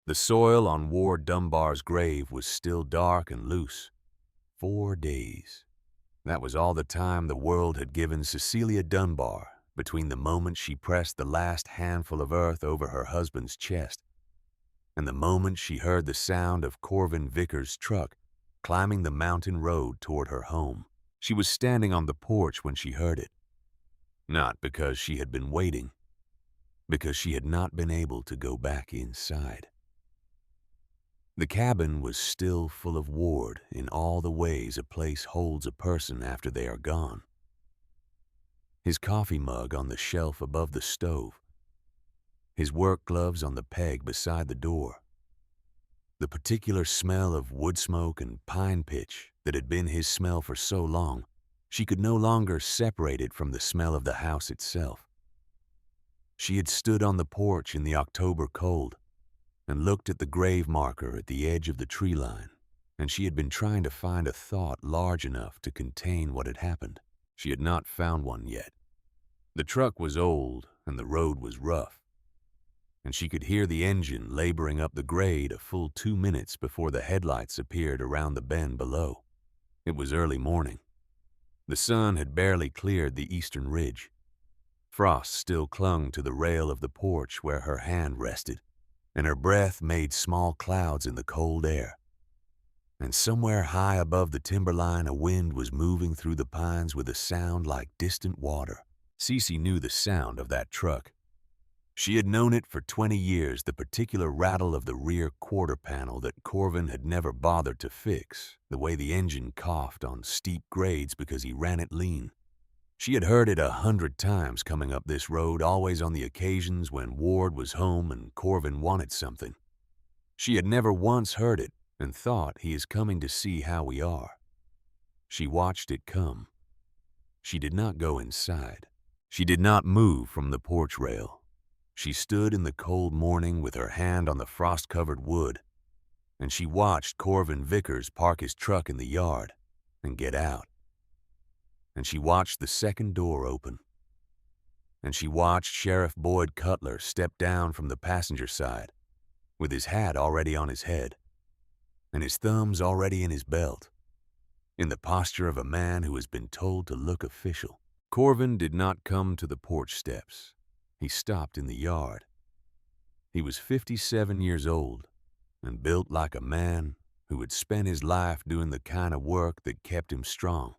The soil on Ward Dunbar's grave was still dark and loose. 4 days. That was all the time the world had given Cecilia Dunbar between the moment she pressed the last handful of earth over her husband's chest and the moment she heard the sound of Corvin Vickers' truck climbing the mountain road toward her home. She was standing on the porch when she heard it. Not because she had been waiting, because she had not been able to go back inside. The cabin was still full of Ward in all the ways a place holds a person after they are gone. His coffee mug on the shelf above the stove, his work gloves on the peg beside the door, the particular smell of wood smoke and pine pitch that had been his smell for so long, she could no longer separate it from the smell of the house itself. She had stood on the porch in the October cold and looked at the grave marker at the edge of the tree line, and she had been trying to find a thought large enough to contain what had happened. She had not found one yet. The truck was old and the road was rough, and she could hear the engine laboring up the grade a full 2 minutes before the headlights appeared around the bend below. It was early morning. The sun had barely cleared the eastern ridge. Frost still clung to the rail of the porch where her hand rested, and her breath made small clouds in the cold air. And somewhere high above the timberline a wind was moving through the pines with a sound like distant water. Cece knew the sound of that truck. She had known it for 20 years, the particular rattle of the rear quarter panel that Corvin had never bothered to fix, the way the engine coughed on steep grades because he ran it lean. She had heard it 100 times coming up this road, always on the occasions when Ward was home and Corvin wanted something. She had never once heard it and thought, he is coming to see how we are. She watched it come. She did not go inside. She did not move from the porch rail. She stood in the cold morning with her hand on the frost-covered wood, and she watched Corvin Vickers park his truck in the yard and get out. And she watched the second door open. And she watched Sheriff Boyd Cutler step down from the passenger side, with his hat already on his head, and his thumbs already in his belt, in the posture of a man who has been told to look official. Corvin did not come to the porch steps. He stopped in the yard. He was 57 years old and built like a man who had spent his life doing the kind of work that kept him strong,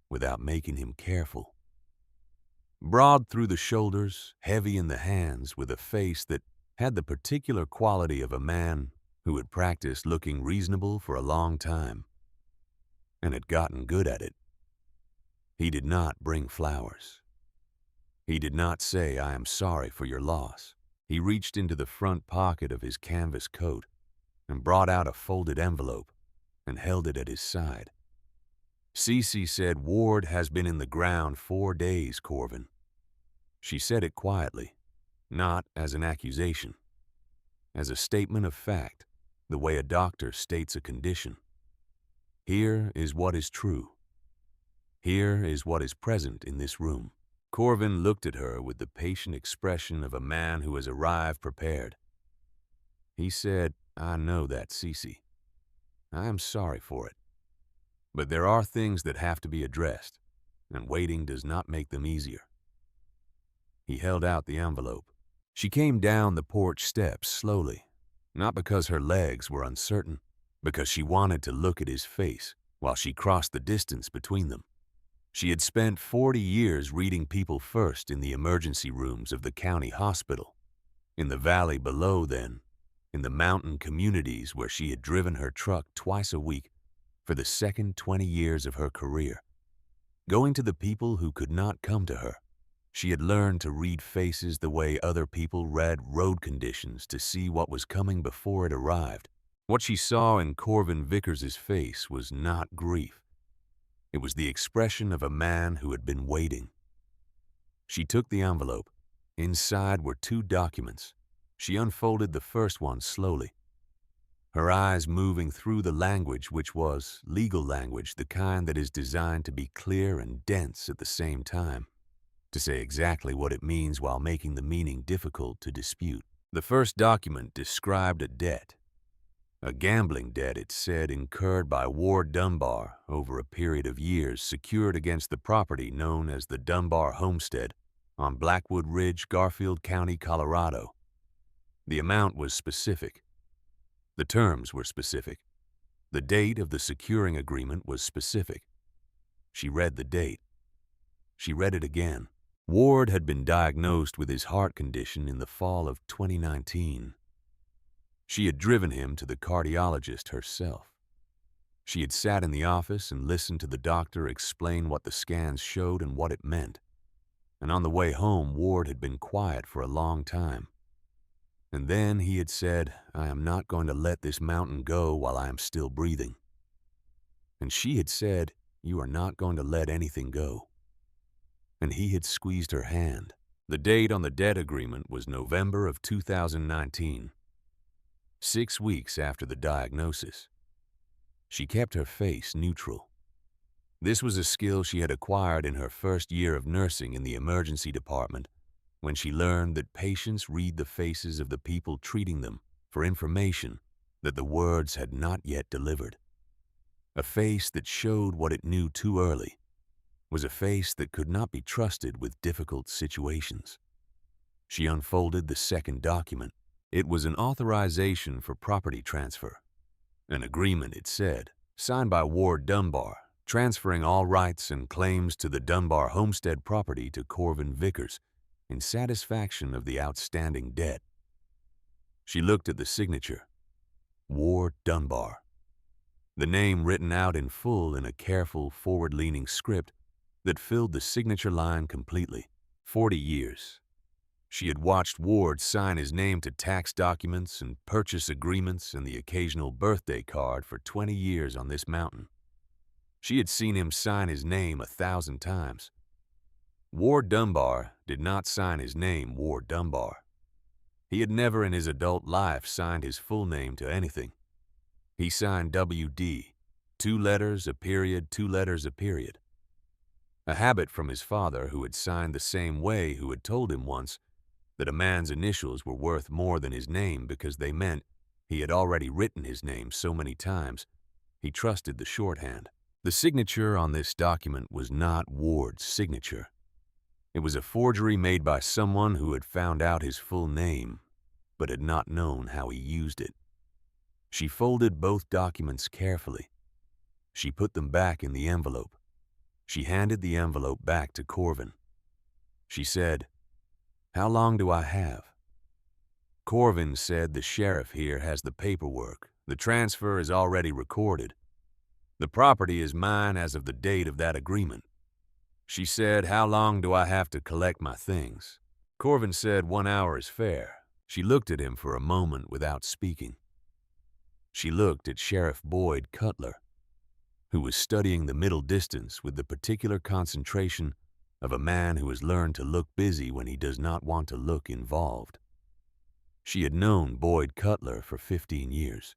without making him careful. Broad through the shoulders, heavy in the hands, with a face that had the particular quality of a man who had practiced looking reasonable for a long time and had gotten good at it. He did not bring flowers. He did not say, "I am sorry for your loss." He reached into the front pocket of his canvas coat and brought out a folded envelope and held it at his side. Cece said, "Ward has been in the ground 4 days, Corvin." She said it quietly, not as an accusation, as a statement of fact, the way a doctor states a condition. Here is what is true. Here is what is present in this room. Corvin looked at her with the patient expression of a man who has arrived prepared. He said, "I know that, Cece. I am sorry for it. But there are things that have to be addressed, and waiting does not make them easier." He held out the envelope. She came down the porch steps slowly, not because her legs were uncertain, because she wanted to look at his face while she crossed the distance between them. She had spent 40 years reading people first in the emergency rooms of the county hospital, in the valley below then, in the mountain communities where she had driven her truck twice a week for the second 20 years of her career. Going to the people who could not come to her, she had learned to read faces the way other people read road conditions to see what was coming before it arrived. What she saw in Corvin Vickers' face was not grief. It was the expression of a man who had been waiting. She took the envelope. Inside were 2 documents. She unfolded the first one slowly, her eyes moving through the language which was legal language, the kind that is designed to be clear and dense at the same time, to say exactly what it means while making the meaning difficult to dispute. The first document described a debt. A gambling debt, it said, incurred by Ward Dunbar over a period of years, secured against the property known as the Dunbar Homestead on Blackwood Ridge, Garfield County, Colorado. The amount was specific. The terms were specific. The date of the securing agreement was specific. She read the date. She read it again. Ward had been diagnosed with his heart condition in the fall of 2019. She had driven him to the cardiologist herself. She had sat in the office and listened to the doctor explain what the scans showed and what it meant. And on the way home, Ward had been quiet for a long time. And then he had said, "I am not going to let this mountain go while I am still breathing." And she had said, "You are not going to let anything go." And he had squeezed her hand. The date on the debt agreement was November of 2019. 6 weeks after the diagnosis. She kept her face neutral. This was a skill she had acquired in her first year of nursing in the emergency department, when she learned that patients read the faces of the people treating them for information that the words had not yet delivered. A face that showed what it knew too early was a face that could not be trusted with difficult situations. She unfolded the second document. It was an authorization for property transfer. An agreement, it said, signed by Ward Dunbar, transferring all rights and claims to the Dunbar homestead property to Corvin Vickers in satisfaction of the outstanding debt. She looked at the signature. Ward Dunbar. The name written out in full in a careful, forward-leaning script that filled the signature line completely. 40 years. She had watched Ward sign his name to tax documents and purchase agreements and the occasional birthday card for 20 years on this mountain. She had seen him sign his name 1,000 times. Ward Dunbar did not sign his name Ward Dunbar. He had never in his adult life signed his full name to anything. He signed W.D., 2 letters, a period, 2 letters, a period. A habit from his father, who had signed the same way, who had told him once that a man's initials were worth more than his name because they meant he had already written his name so many times, he trusted the shorthand. The signature on this document was not Ward's signature. It was a forgery made by someone who had found out his full name, but had not known how he used it. She folded both documents carefully. She put them back in the envelope. She handed the envelope back to Corvin. She said, "How long do I have?" Corvin said, "The sheriff here has the paperwork. The transfer is already recorded. The property is mine as of the date of that agreement." She said, "How long do I have to collect my things?" Corvin said, "1 hour is fair." She looked at him for a moment without speaking. She looked at Sheriff Boyd Cutler, who was studying the middle distance with the particular concentration of a man who has learned to look busy when he does not want to look involved. She had known Boyd Cutler for 15 years.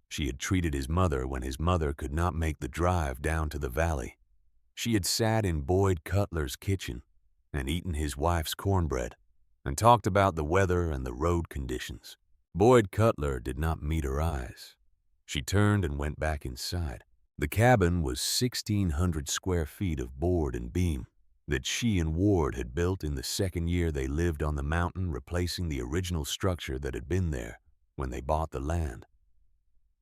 She had treated his mother when his mother could not make the drive down to the valley. She had sat in Boyd Cutler's kitchen and eaten his wife's cornbread and talked about the weather and the road conditions. Boyd Cutler did not meet her eyes. She turned and went back inside. The cabin was 1,600 square feet of board and beam that she and Ward had built in the second year they lived on the mountain, replacing the original structure that had been there when they bought the land.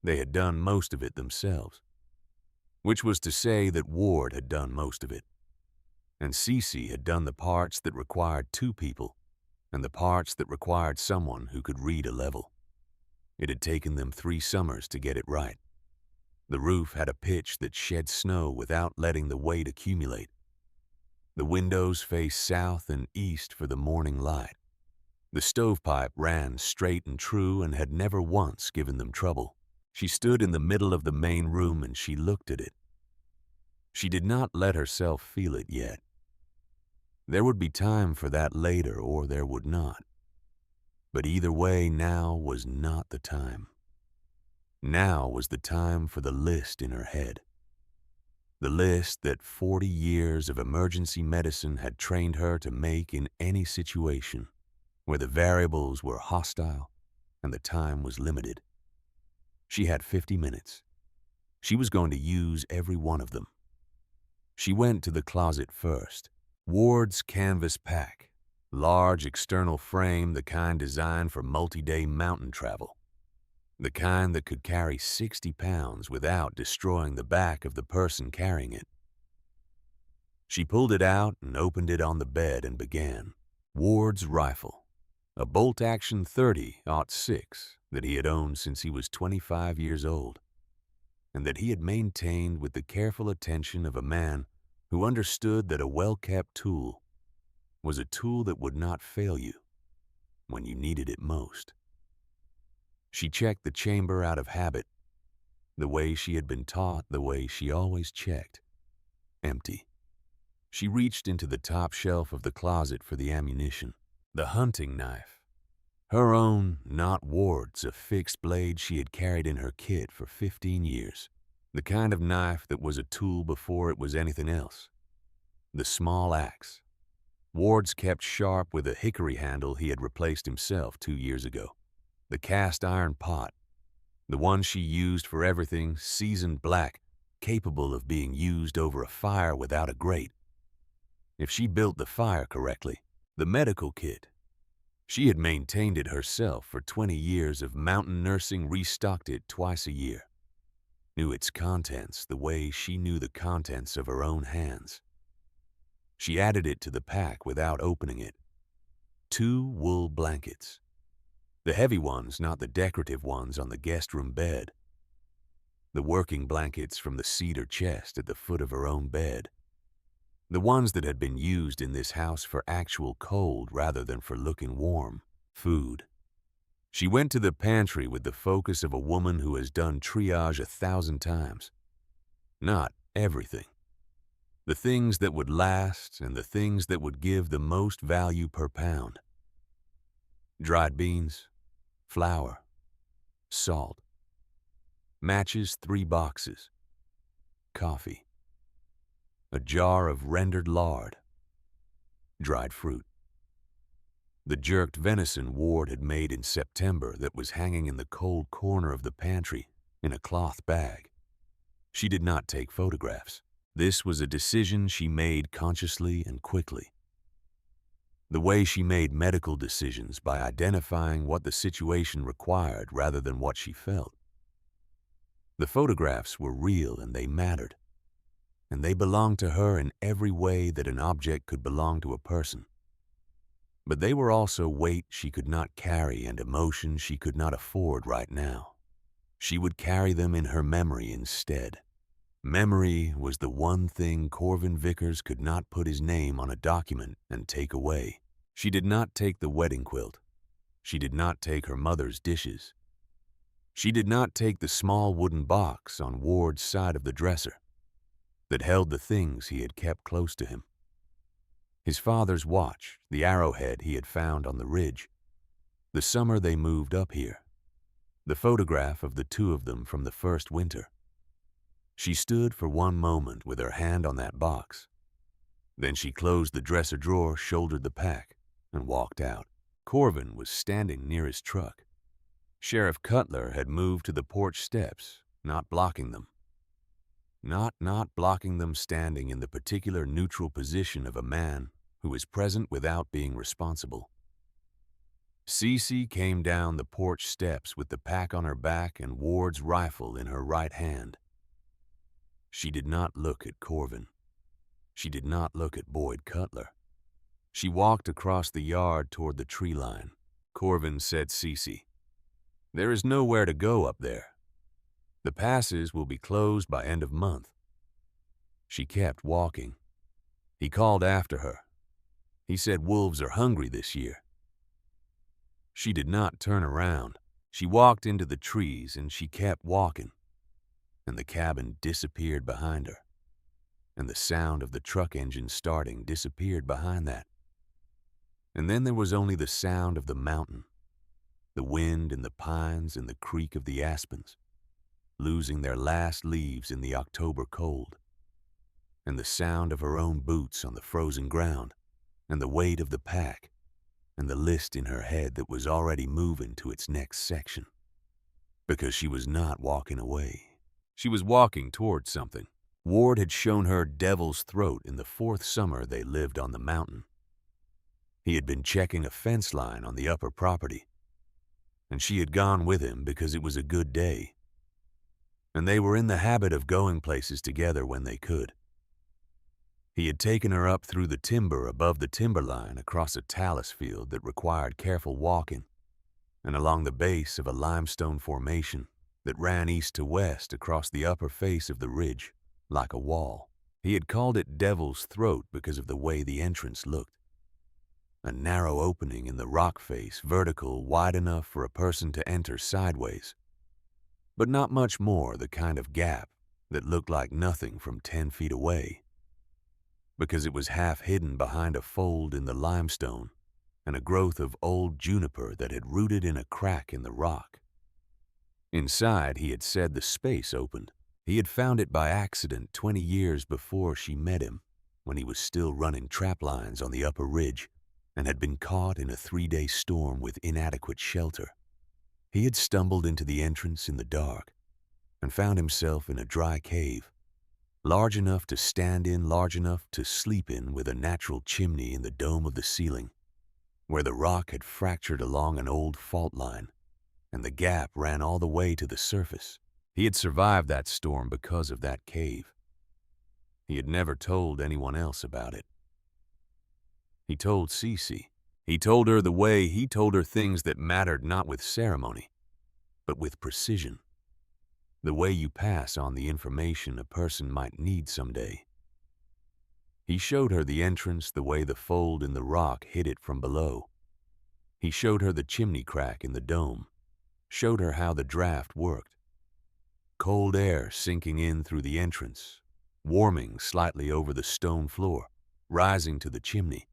They had done most of it themselves, which was to say that Ward had done most of it, and Cece had done the parts that required 2 people and the parts that required someone who could read a level. It had taken them 3 summers to get it right. The roof had a pitch that shed snow without letting the weight accumulate. The windows faced south and east for the morning light. The stovepipe ran straight and true and had never once given them trouble. She stood in the middle of the main room and she looked at it. She did not let herself feel it yet. There would be time for that later, or there would not. But either way, now was not the time. Now was the time for the list in her head. The list that 40 years of emergency medicine had trained her to make in any situation. where the variables were hostile and the time was limited. She had 50 minutes. She was going to use every one of them. She went to the closet first. Ward's canvas pack, large external frame, the kind designed for multi-day mountain travel, the kind that could carry 60 pounds without destroying the back of the person carrying it. She pulled it out and opened it on the bed and began. Ward's rifle, a bolt-action 30-06 that he had owned since he was 25 years old, and that he had maintained with the careful attention of a man who understood that a well-kept tool was a tool that would not fail you when you needed it most. She checked the chamber out of habit, the way she had been taught, the way she always checked. Empty. She reached into the top shelf of the closet for the ammunition. The hunting knife. Her own, not Ward's, a fixed blade she had carried in her kit for 15 years. The kind of knife that was a tool before it was anything else. The small axe. Ward's kept sharp with a hickory handle he had replaced himself 2 years ago. The cast iron pot. The one she used for everything, seasoned black, capable of being used over a fire without a grate. If she built the fire correctly. The medical kit. She had maintained it herself for 20 years of mountain nursing, restocked it twice a year. Knew its contents the way she knew the contents of her own hands. She added it to the pack without opening it. 2 wool blankets. The heavy ones, not the decorative ones on the guest room bed. The working blankets from the cedar chest at the foot of her own bed. The ones that had been used in this house for actual cold rather than for looking warm. Food. She went to the pantry with the focus of a woman who has done triage 1,000 times. Not everything. The things that would last and the things that would give the most value per pound. Dried beans, flour, salt. Matches 3 boxes. Coffee. A jar of rendered lard. Dried fruit. The jerked venison Ward had made in September that was hanging in the cold corner of the pantry in a cloth bag. She did not take photographs. This was a decision she made consciously and quickly. The way she made medical decisions by identifying what the situation required rather than what she felt. The photographs were real and they mattered. And they belonged to her in every way that an object could belong to a person. But they were also weight she could not carry and emotion she could not afford right now. She would carry them in her memory instead. Memory was the one thing Corvin Vickers could not put his name on a document and take away. She did not take the wedding quilt. She did not take her mother's dishes. She did not take the small wooden box on Ward's side of the dresser that held the things he had kept close to him. His father's watch, the arrowhead he had found on the ridge, the summer they moved up here, the photograph of the 2 of them from the first winter. She stood for one moment with her hand on that box. Then she closed the dresser drawer, shouldered the pack, and walked out. Corvin was standing near his truck. Sheriff Cutler had moved to the porch steps, not blocking them. Not blocking them, standing in the particular neutral position of a man who is present without being responsible. Cece came down the porch steps with the pack on her back and Ward's rifle in her right hand. She did not look at Corvin. She did not look at Boyd Cutler. She walked across the yard toward the tree line. Corvin said, "Cece, there is nowhere to go up there. The passes will be closed by end of month." She kept walking. He called after her. He said wolves are hungry this year. She did not turn around. She walked into the trees and she kept walking. And the cabin disappeared behind her. And the sound of the truck engine starting disappeared behind that. And then there was only the sound of the mountain, the wind in the pines and the creak of the aspens, losing their last leaves in the October cold, and the sound of her own boots on the frozen ground, and the weight of the pack, and the list in her head that was already moving to its next section. Because she was not walking away. She was walking towards something. Ward had shown her Devil's Throat in the 4th summer they lived on the mountain. He had been checking a fence line on the upper property, and she had gone with him because it was a good day, and they were in the habit of going places together when they could. He had taken her up through the timber above the timberline across a talus field that required careful walking, and along the base of a limestone formation that ran east to west across the upper face of the ridge, like a wall. He had called it Devil's Throat because of the way the entrance looked. A narrow opening in the rock face, vertical, wide enough for a person to enter sideways, but not much more the kind of gap that looked like nothing from 10 feet away, because it was half hidden behind a fold in the limestone and a growth of old juniper that had rooted in a crack in the rock. Inside, he had said the space opened. He had found it by accident 20 years before she met him, when he was still running trap lines on the upper ridge and had been caught in a 3-day storm with inadequate shelter. He had stumbled into the entrance in the dark and found himself in a dry cave, large enough to stand in, large enough to sleep in, with a natural chimney in the dome of the ceiling, where the rock had fractured along an old fault line, and the gap ran all the way to the surface. He had survived that storm because of that cave. He had never told anyone else about it. He told Cece. He told her the way he told her things that mattered not with ceremony, but with precision. The way you pass on the information a person might need someday. He showed her the entrance the way the fold in the rock hid it from below. He showed her the chimney crack in the dome, showed her how the draft worked. Cold air sinking in through the entrance, warming slightly over the stone floor, rising to the chimney.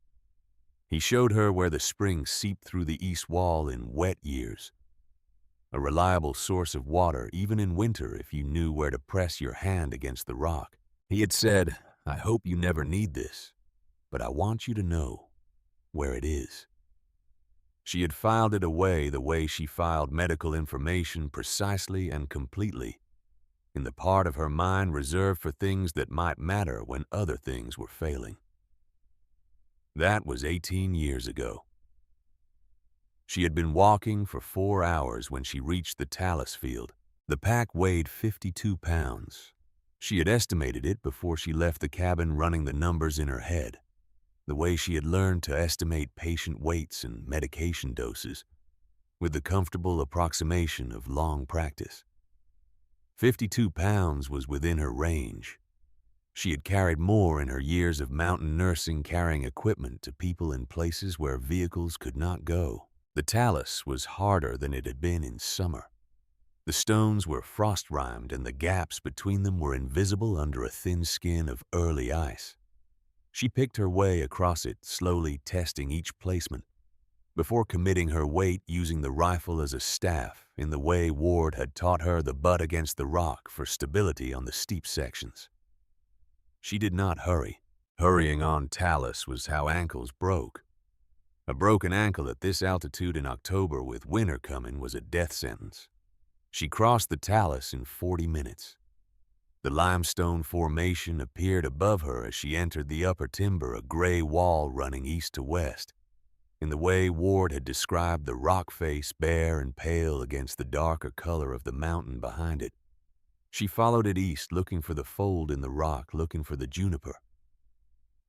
He showed her where the springs seeped through the east wall in wet years, a reliable source of water even in winter if you knew where to press your hand against the rock. He had said, "I hope you never need this, but I want you to know where it is." She had filed it away the way she filed medical information, precisely and completely, in the part of her mind reserved for things that might matter when other things were failing. That was 18 years ago. She had been walking for 4 hours when she reached the talus field. The pack weighed 52 pounds. She had estimated it before she left the cabin, running the numbers in her head, the way she had learned to estimate patient weights and medication doses, with the comfortable approximation of long practice. 52 pounds was within her range. She had carried more in her years of mountain nursing, carrying equipment to people in places where vehicles could not go. The talus was harder than it had been in summer. The stones were frost-rimed, and the gaps between them were invisible under a thin skin of early ice. She picked her way across it, slowly testing each placement, before committing her weight, using the rifle as a staff in the way Ward had taught her, the butt against the rock for stability on the steep sections. She did not hurry. Hurrying on talus was how ankles broke. A broken ankle at this altitude in October with winter coming was a death sentence. She crossed the talus in 40 minutes. The limestone formation appeared above her as she entered the upper timber, a gray wall running east to west, in the way Ward had described the rock face, bare and pale against the darker color of the mountain behind it. She followed it east, looking for the fold in the rock, looking for the juniper.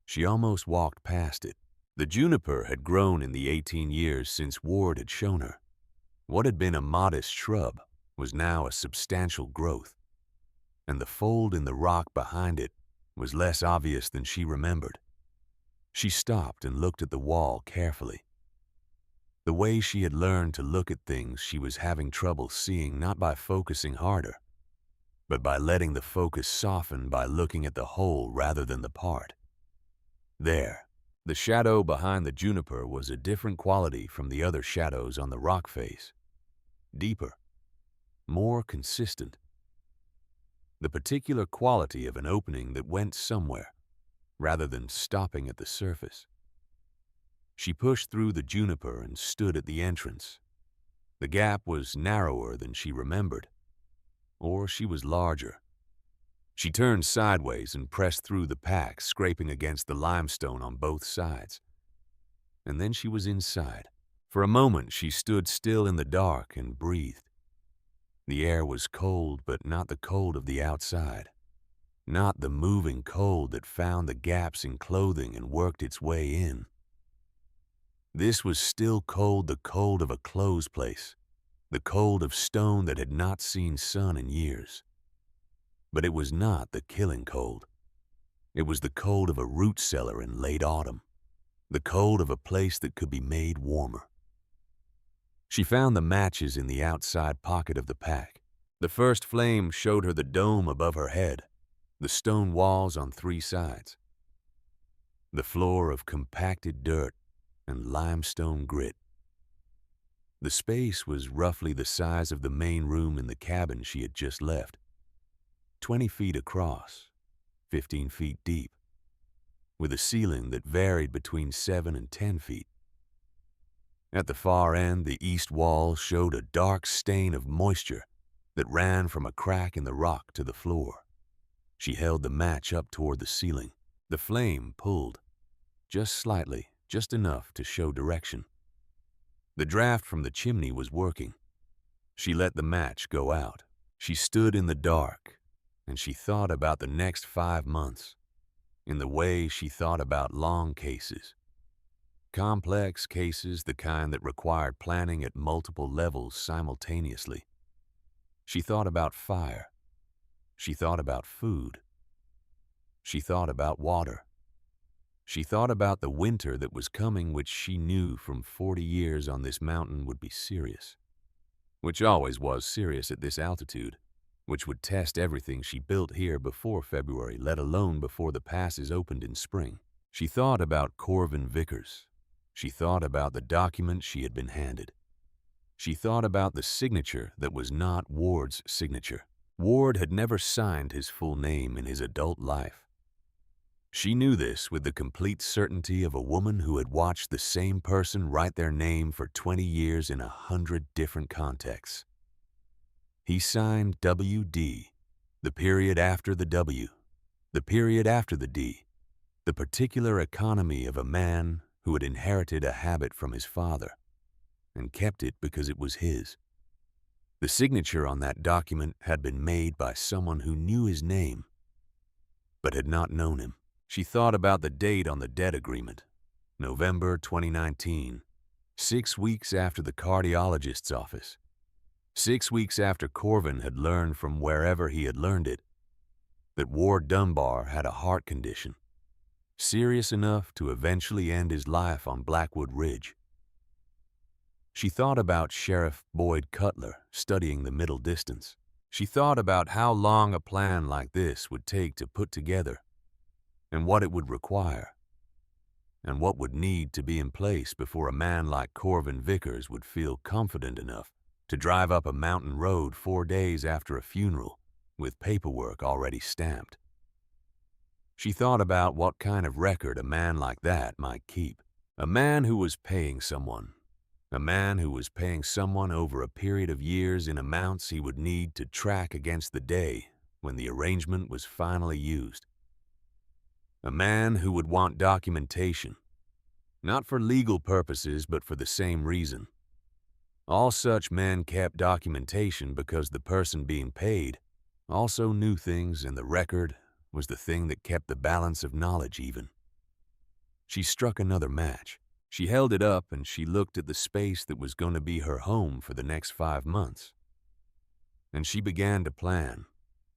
She almost walked past it. The juniper had grown in the 18 years since Ward had shown her. What had been a modest shrub was now a substantial growth, and the fold in the rock behind it was less obvious than she remembered. She stopped and looked at the wall carefully. The way she had learned to look at things she was having trouble seeing, not by focusing harder, but by letting the focus soften, by looking at the whole rather than the part. There, the shadow behind the juniper was a different quality from the other shadows on the rock face. Deeper, more consistent. The particular quality of an opening that went somewhere, rather than stopping at the surface. She pushed through the juniper and stood at the entrance. The gap was narrower than she remembered, or she was larger. She turned sideways and pressed through the pack, scraping against the limestone on both sides. And then she was inside. For a moment, she stood still in the dark and breathed. The air was cold, but not the cold of the outside. Not the moving cold that found the gaps in clothing and worked its way in. This was still cold, the cold of a closed place, the cold of stone that had not seen sun in years. But it was not the killing cold. It was the cold of a root cellar in late autumn, the cold of a place that could be made warmer. She found the matches in the outside pocket of the pack. The first flame showed her the dome above her head, the stone walls on 3 sides, the floor of compacted dirt and limestone grit. The space was roughly the size of the main room in the cabin she had just left, 20 feet across, 15 feet deep, with a ceiling that varied between 7 and 10 feet. At the far end, the east wall showed a dark stain of moisture that ran from a crack in the rock to the floor. She held the match up toward the ceiling. The flame pulled, just slightly, just enough to show direction. The draft from the chimney was working. She let the match go out. She stood in the dark, and she thought about the next 5 months, in the way she thought about long cases. Complex cases, the kind that required planning at multiple levels simultaneously. She thought about fire. She thought about food. She thought about water. She thought about the winter that was coming, which she knew from 40 years on this mountain would be serious, which always was serious at this altitude, which would test everything she built here before February, let alone before the passes opened in spring. She thought about Corvin Vickers. She thought about the document she had been handed. She thought about the signature that was not Ward's signature. Ward had never signed his full name in his adult life. She knew this with the complete certainty of a woman who had watched the same person write their name for 20 years in 100 different contexts. He signed W.D., the period after the W, the period after the D, the particular economy of a man who had inherited a habit from his father and kept it because it was his. The signature on that document had been made by someone who knew his name but had not known him. She thought about the date on the debt agreement, November 2019, 6 weeks after the cardiologist's office, 6 weeks after Corvin had learned from wherever he had learned it that Ward Dunbar had a heart condition, serious enough to eventually end his life on Blackwood Ridge. She thought about Sheriff Boyd Cutler studying the middle distance. She thought about how long a plan like this would take to put together, and what it would require, and what would need to be in place before a man like Corvin Vickers would feel confident enough to drive up a mountain road 4 days after a funeral with paperwork already stamped. She thought about what kind of record a man like that might keep. A man who was paying someone. A man who was paying someone over a period of years in amounts he would need to track against the day when the arrangement was finally used. A man who would want documentation, not for legal purposes but for the same reason. All such men kept documentation because the person being paid also knew things, and the record was the thing that kept the balance of knowledge even. She struck another match. She held it up and she looked at the space that was going to be her home for the next 5 months. And she began to plan,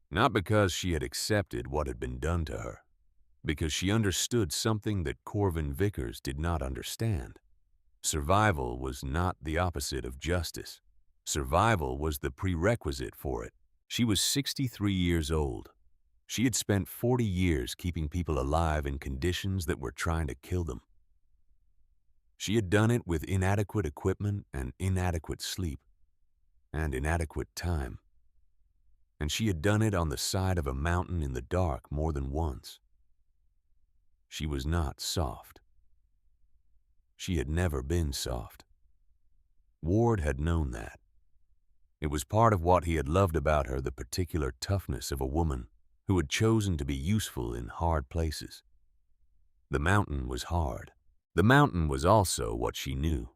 not because she had accepted what had been done to her, because she understood something that Corvin Vickers did not understand. Survival was not the opposite of justice. Survival was the prerequisite for it. She was 63 years old. She had spent 40 years keeping people alive in conditions that were trying to kill them. She had done it with inadequate equipment and inadequate sleep and inadequate time. And she had done it on the side of a mountain in the dark more than once. She was not soft. she had never been soft. Ward had known that. It was part of what he had loved about her, the particular toughness of a woman who had chosen to be useful in hard places. The mountain was hard. The mountain was also what she knew.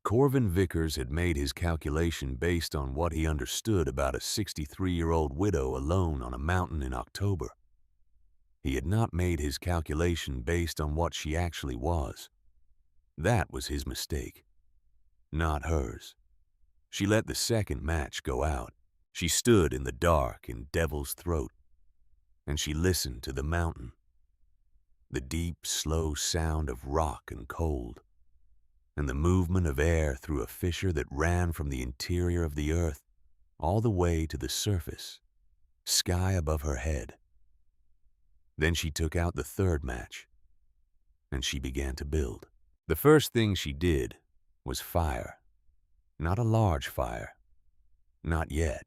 Corvin Vickers had made his calculation based on what he understood about a 63-year-old widow alone on a mountain in October. He had not made his calculation based on what she actually was. That was his mistake, not hers. She let the second match go out. She stood in the dark in Devil's Throat, and she listened to the mountain. The deep, slow sound of rock and cold, and the movement of air through a fissure that ran from the interior of the earth all the way to the surface, sky above her head. Then she took out the third match, and she began to build. The first thing she did was fire. Not a large fire. Not yet.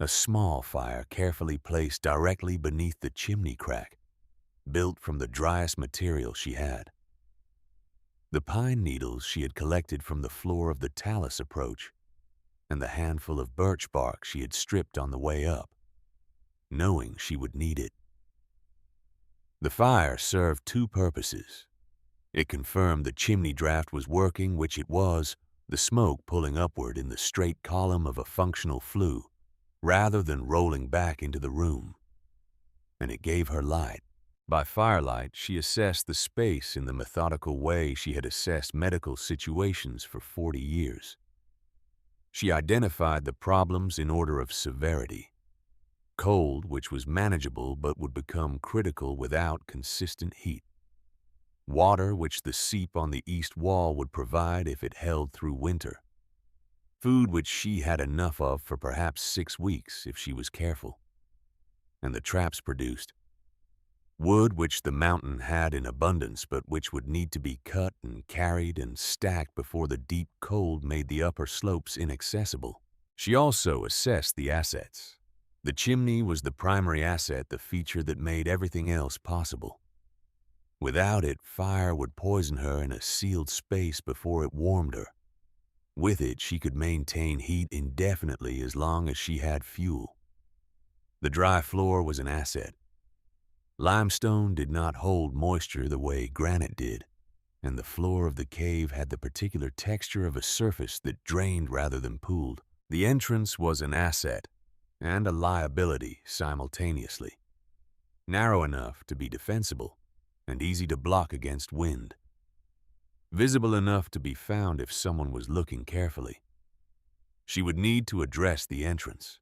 A small fire carefully placed directly beneath the chimney crack, built from the driest material she had. The pine needles she had collected from the floor of the talus approach, and the handful of birch bark she had stripped on the way up, knowing she would need it. The fire served two purposes. It confirmed the chimney draft was working, which it was, the smoke pulling upward in the straight column of a functional flue, rather than rolling back into the room. And it gave her light. By firelight, she assessed the space in the methodical way she had assessed medical situations for 40 years. She identified the problems in order of severity. Cold, which was manageable but would become critical without consistent heat. Water, which the seep on the east wall would provide if it held through winter. Food, which she had enough of for perhaps 6 weeks if she was careful. And the traps produced. Wood, which the mountain had in abundance but which would need to be cut and carried and stacked before the deep cold made the upper slopes inaccessible. She also assessed the assets. The chimney was the primary asset, the feature that made everything else possible. Without it, fire would poison her in a sealed space before it warmed her. With it, she could maintain heat indefinitely as long as she had fuel. The dry floor was an asset. Limestone did not hold moisture the way granite did, and the floor of the cave had the particular texture of a surface that drained rather than pooled. The entrance was an asset and a liability simultaneously. Narrow enough to be defensible and easy to block against wind. Visible enough to be found if someone was looking carefully. She would need to address the entrance.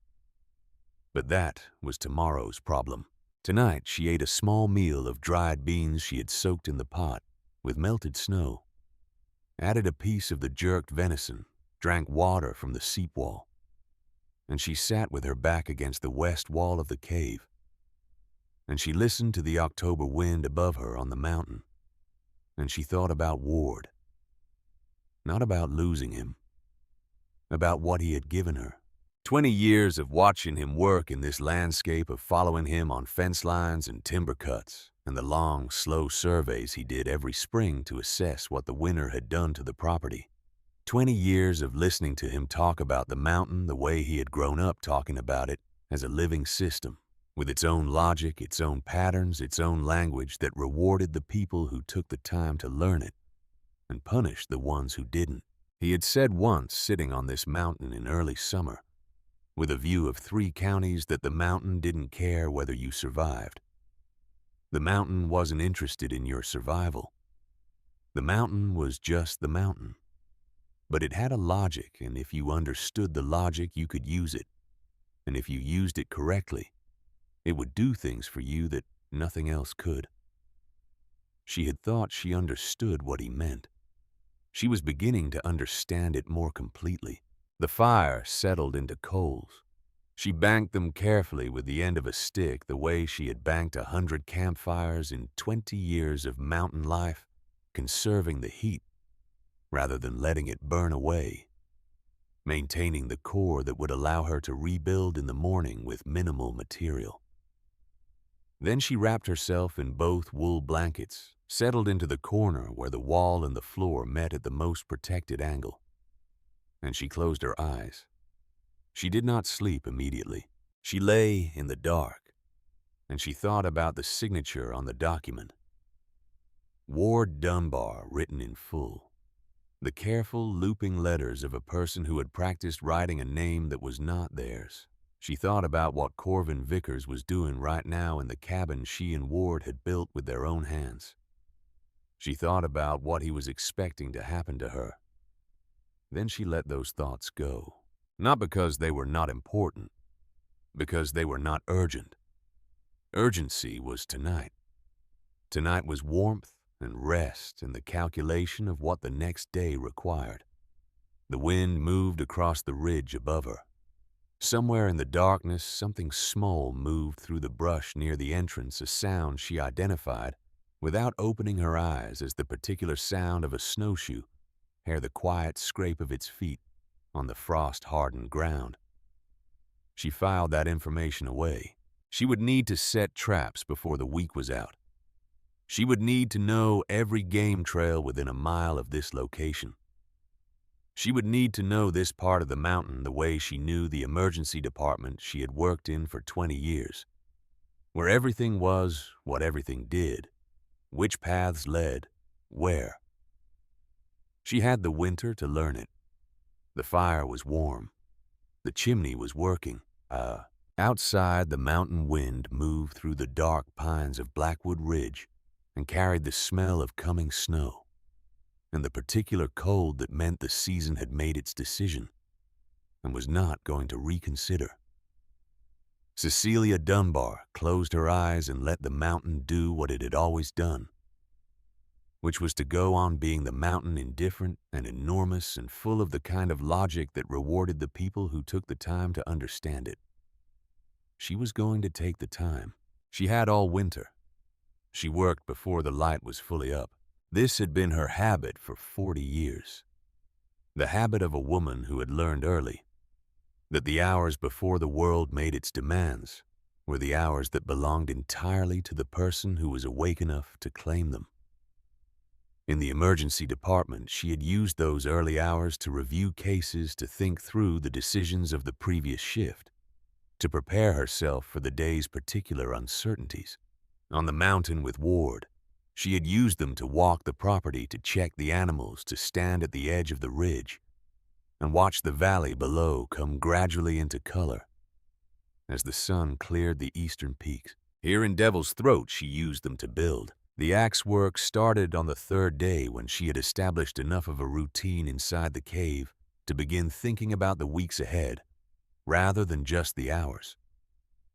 But that was tomorrow's problem. Tonight, she ate a small meal of dried beans she had soaked in the pot with melted snow, added a piece of the jerked venison, drank water from the seep wall, and she sat with her back against the west wall of the cave, and she listened to the October wind above her on the mountain, and she thought about Ward, not about losing him, about what he had given her. 20 years of watching him work in this landscape, of following him on fence lines and timber cuts, and the long, slow surveys he did every spring to assess what the winter had done to the property. 20 years of listening to him talk about the mountain the way he had grown up talking about it, as a living system, with its own logic, its own patterns, its own language that rewarded the people who took the time to learn it, and punished the ones who didn't. He had said once, sitting on this mountain in early summer, with a view of 3 counties, that the mountain didn't care whether you survived. The mountain wasn't interested in your survival. The mountain was just the mountain. But it had a logic, and if you understood the logic, you could use it. And if you used it correctly, it would do things for you that nothing else could. She had thought she understood what he meant. She was beginning to understand it more completely. The fire settled into coals. She banked them carefully with the end of a stick, the way she had banked 100 campfires in 20 years of mountain life, conserving the heat rather than letting it burn away, maintaining the core that would allow her to rebuild in the morning with minimal material. Then she wrapped herself in both wool blankets settled into the corner where the wall and the floor met at the most protected angle, and she closed her eyes. She did not sleep immediately. She lay in the dark, and she thought about the signature on the document. Ward Dunbar written in full. The careful, looping letters of a person who had practiced writing a name that was not theirs. She thought about what Corvin Vickers was doing right now in the cabin she and Ward had built with their own hands. She thought about what he was expecting to happen to her. Then she let those thoughts go. Not because they were not important, because they were not urgent. Urgency was tonight. Tonight was warmth and rest and the calculation of what the next day required. The wind moved across the ridge above her. Somewhere in the darkness, something small moved through the brush near the entrance, a sound she identified without opening her eyes as the particular sound of a snowshoe, ere the quiet scrape of its feet on the frost-hardened ground. She filed that information away. She would need to set traps before the week was out. She would need to know every game trail within a mile of this location. She would need to know this part of the mountain the way she knew the emergency department she had worked in for 20 years, where everything was what everything did, which paths led, where. She had the winter to learn it. The fire was warm. The chimney was working. Outside, the mountain wind moved through the dark pines of Blackwood Ridge and carried the smell of coming snow, and the particular cold that meant the season had made its decision and was not going to reconsider. Cecilia Dunbar closed her eyes and let the mountain do what it had always done, which was to go on being the mountain, indifferent and enormous and full of the kind of logic that rewarded the people who took the time to understand it. She was going to take the time. She had all winter. She worked before the light was fully up. This had been her habit for 40 years. The habit of a woman who had learned early that the hours before the world made its demands were the hours that belonged entirely to the person who was awake enough to claim them. In the emergency department, she had used those early hours to review cases, to think through the decisions of the previous shift, to prepare herself for the day's particular uncertainties. On the mountain with Ward, she had used them to walk the property, to check the animals, to stand at the edge of the ridge and watch the valley below come gradually into color as the sun cleared the eastern peaks. Here in Devil's Throat, she used them to build. The axe work started on the third day when she had established enough of a routine inside the cave to begin thinking about the weeks ahead rather than just the hours.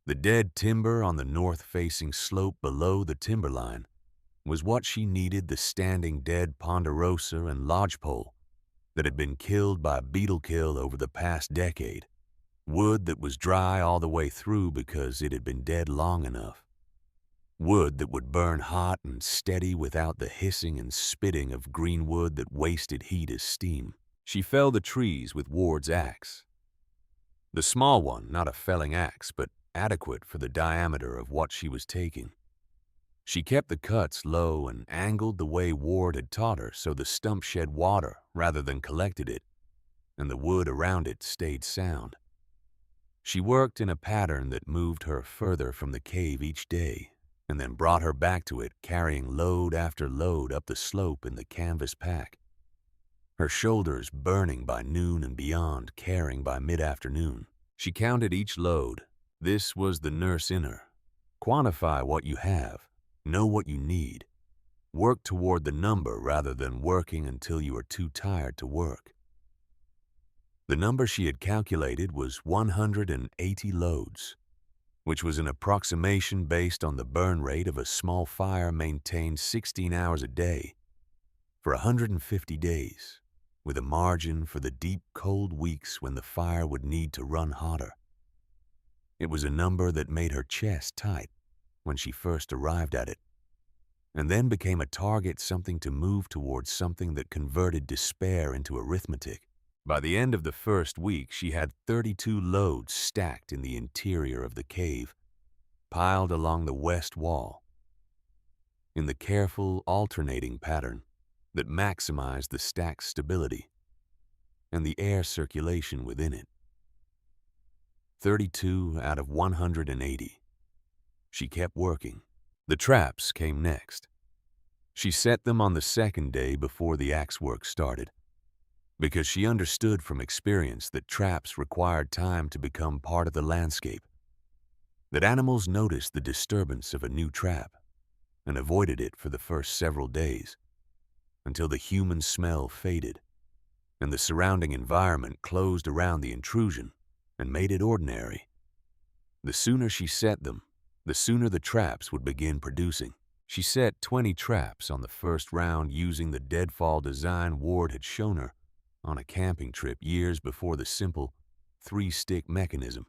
The dead timber on the north-facing slope below the timberline was what she needed, the standing dead ponderosa and lodgepole that had been killed by beetle kill over the past decade, wood that was dry all the way through because it had been dead long enough, wood that would burn hot and steady without the hissing and spitting of green wood that wasted heat as steam. She felled the trees with Ward's axe. The small one, not a felling axe, but adequate for the diameter of what she was taking. She kept the cuts low and angled the way Ward had taught her so the stump shed water rather than collected it, and the wood around it stayed sound. She worked in a pattern that moved her further from the cave each day and then brought her back to it, carrying load after load up the slope in the canvas pack, her shoulders burning by noon and beyond, caring by mid-afternoon. She counted each load. This was the nurse in her. Quantify what you have. Know what you need. Work toward the number rather than working until you are too tired to work. The number she had calculated was 180 loads, which was an approximation based on the burn rate of a small fire maintained 16 hours a day for 150 days, with a margin for the deep, cold weeks when the fire would need to run hotter. It was a number that made her chest tight when she first arrived at it, and then became a target, something to move towards, something that converted despair into arithmetic. By the end of the first week, she had 32 loads stacked in the interior of the cave, piled along the west wall. in the careful, alternating pattern that maximized the stack's stability and the air circulation within it. 32 out of 180. She kept working. The traps came next. She set them on the second day before the axe work started, because she understood from experience that traps required time to become part of the landscape, that animals noticed the disturbance of a new trap and avoided it for the first several days, until the human smell faded and the surrounding environment closed around the intrusion and made it ordinary. The sooner she set them, the sooner the traps would begin producing. She set 20 traps on the first round using the deadfall design Ward had shown her on a camping trip years before, the simple 3-stick mechanism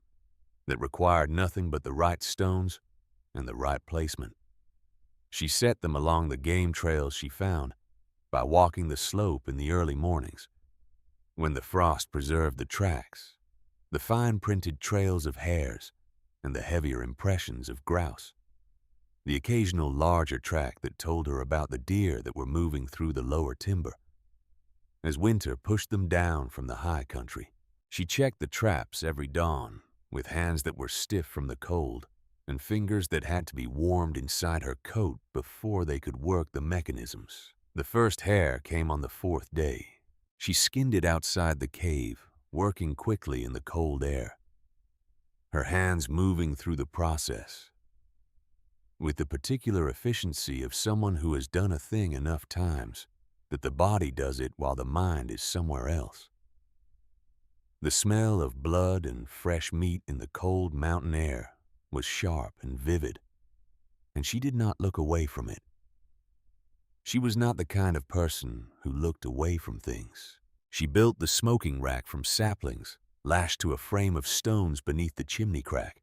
that required nothing but the right stones and the right placement. She set them along the game trails she found by walking the slope in the early mornings, when the frost preserved the tracks, the fine-printed trails of hares, and the heavier impressions of grouse, the occasional larger track that told her about the deer that were moving through the lower timber. As winter pushed them down from the high country, she checked the traps every dawn with hands that were stiff from the cold and fingers that had to be warmed inside her coat before they could work the mechanisms. The first hare came on the 4th day. She skinned it outside the cave, working quickly in the cold air, her hands moving through the process with the particular efficiency of someone who has done a thing enough times that the body does it while the mind is somewhere else. The smell of blood and fresh meat in the cold mountain air was sharp and vivid, and she did not look away from it. She was not the kind of person who looked away from things. She built the smoking rack from saplings lashed to a frame of stones beneath the chimney crack,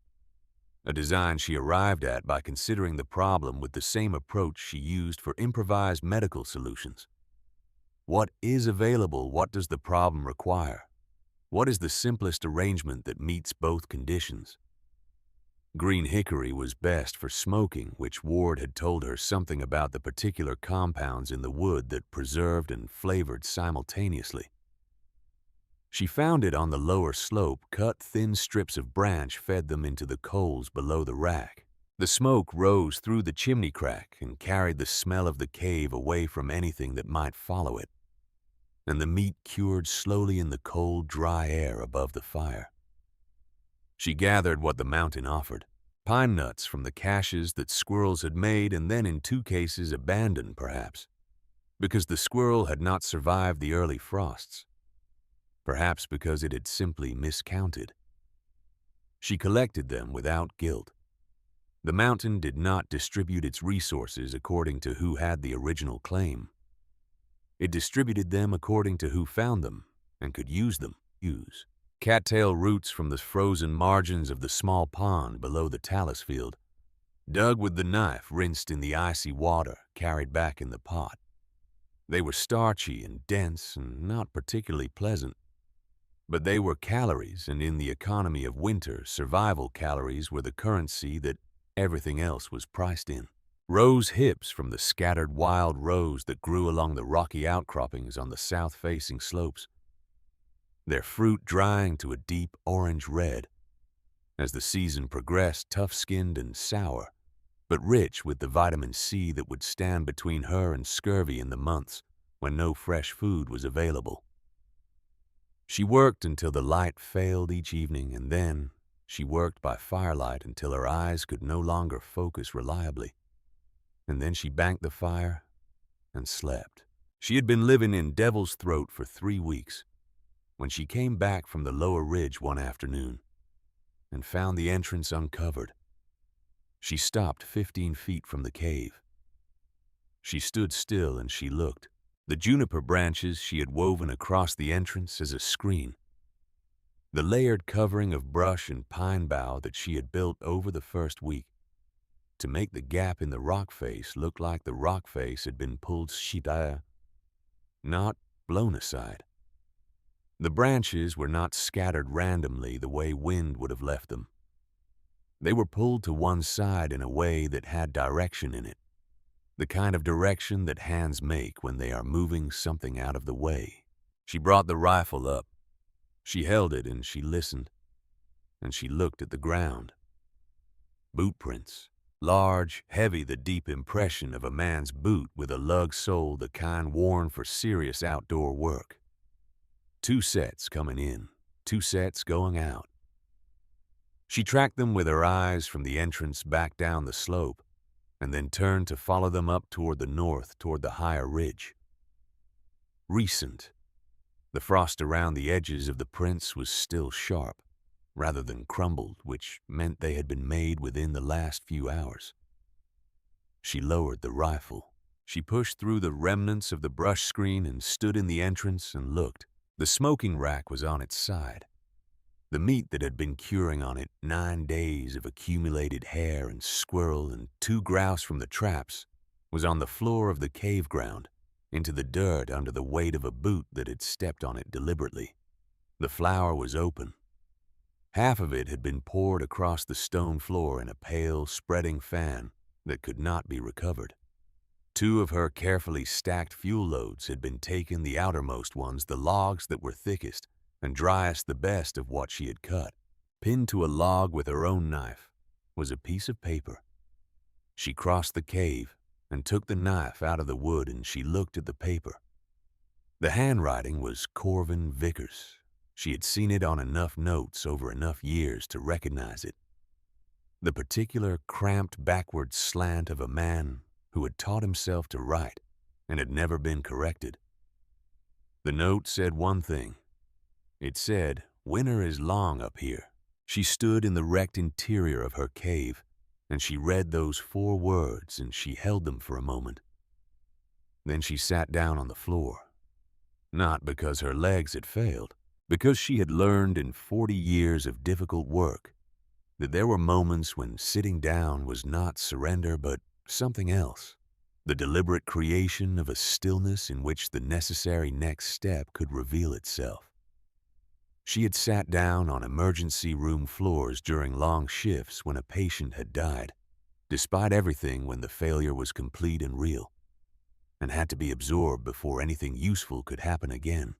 a design she arrived at by considering the problem with the same approach she used for improvised medical solutions. What is available? What does the problem require? What is the simplest arrangement that meets both conditions? Green hickory was best for smoking, which Ward had told her something about the particular compounds in the wood that preserved and flavored simultaneously. She found it on the lower slope. Cut thin strips of branch fed them into the coals below the rack. The smoke rose through the chimney crack and carried the smell of the cave away from anything that might follow it, and the meat cured slowly in the cold, dry air above the fire. She gathered what the mountain offered: pine nuts from the caches that squirrels had made and then in 2 cases abandoned, perhaps, because the squirrel had not survived the early frosts, perhaps because it had simply miscounted. She collected them without guilt. The mountain did not distribute its resources according to who had the original claim. It distributed them according to who found them and could use them. Cattail roots from the frozen margins of the small pond below the talus field, dug with the knife rinsed in the icy water carried back in the pot. They were starchy and dense and not particularly pleasant, but they were calories, and in the economy of winter, survival calories were the currency that everything else was priced in. Rose hips from the scattered wild rose that grew along the rocky outcroppings on the south-facing slopes, their fruit drying to a deep orange red. As the season progressed, tough-skinned and sour, but rich with the vitamin C that would stand between her and scurvy in the months when no fresh food was available. She worked until the light failed each evening, and then she worked by firelight until her eyes could no longer focus reliably. And then she banked the fire and slept. She had been living in Devil's Throat for 3 weeks when she came back from the lower ridge one afternoon and found the entrance uncovered. She stopped 15 feet from the cave. She stood still and she looked. The juniper branches she had woven across the entrance as a screen, the layered covering of brush and pine bough that she had built over the first week to make the gap in the rock face look like the rock face had been pulled shitaya, not blown aside. The branches were not scattered randomly the way wind would have left them. They were pulled to one side in a way that had direction in it. the kind of direction that hands make when they are moving something out of the way. She brought the rifle up. She held it and she listened, and she looked at the ground. Boot prints. Large, heavy, the deep impression of a man's boot with a lug sole, the kind worn for serious outdoor work. 2 sets coming in, 2 sets going out. She tracked them with her eyes from the entrance back down the slope, and then turned to follow them up toward the north, toward the higher ridge. Recent. The frost around the edges of the prints was still sharp, rather than crumbled, which meant they had been made within the last few hours. She lowered the rifle. She pushed through the remnants of the brush screen and stood in the entrance and looked. The smoking rack was on its side. The meat that had been curing on it, 9 days of accumulated hare and squirrel and 2 grouse from the traps, was on the floor of the cave ground, into the dirt under the weight of a boot that had stepped on it deliberately. The flour was open. Half of it had been poured across the stone floor in a pale, spreading fan that could not be recovered. 2 of her carefully stacked fuel loads had been taken, the outermost ones, the logs that were thickest and driest, the best of what she had cut. Pinned to a log with her own knife was a piece of paper. She crossed the cave and took the knife out of the wood, and she looked at the paper. The handwriting was Corvin Vickers. She had seen it on enough notes over enough years to recognize it. The particular cramped backward slant of a man who had taught himself to write and had never been corrected. The note said one thing. It said, "Winter is long up here." She stood in the wrecked interior of her cave, and she read those 4 words, and she held them for a moment. Then she sat down on the floor, not because her legs had failed, because she had learned in 40 years of difficult work that there were moments when sitting down was not surrender but something else, the deliberate creation of a stillness in which the necessary next step could reveal itself. She had sat down on emergency room floors during long shifts when a patient had died, despite everything, when the failure was complete and real, and had to be absorbed before anything useful could happen again.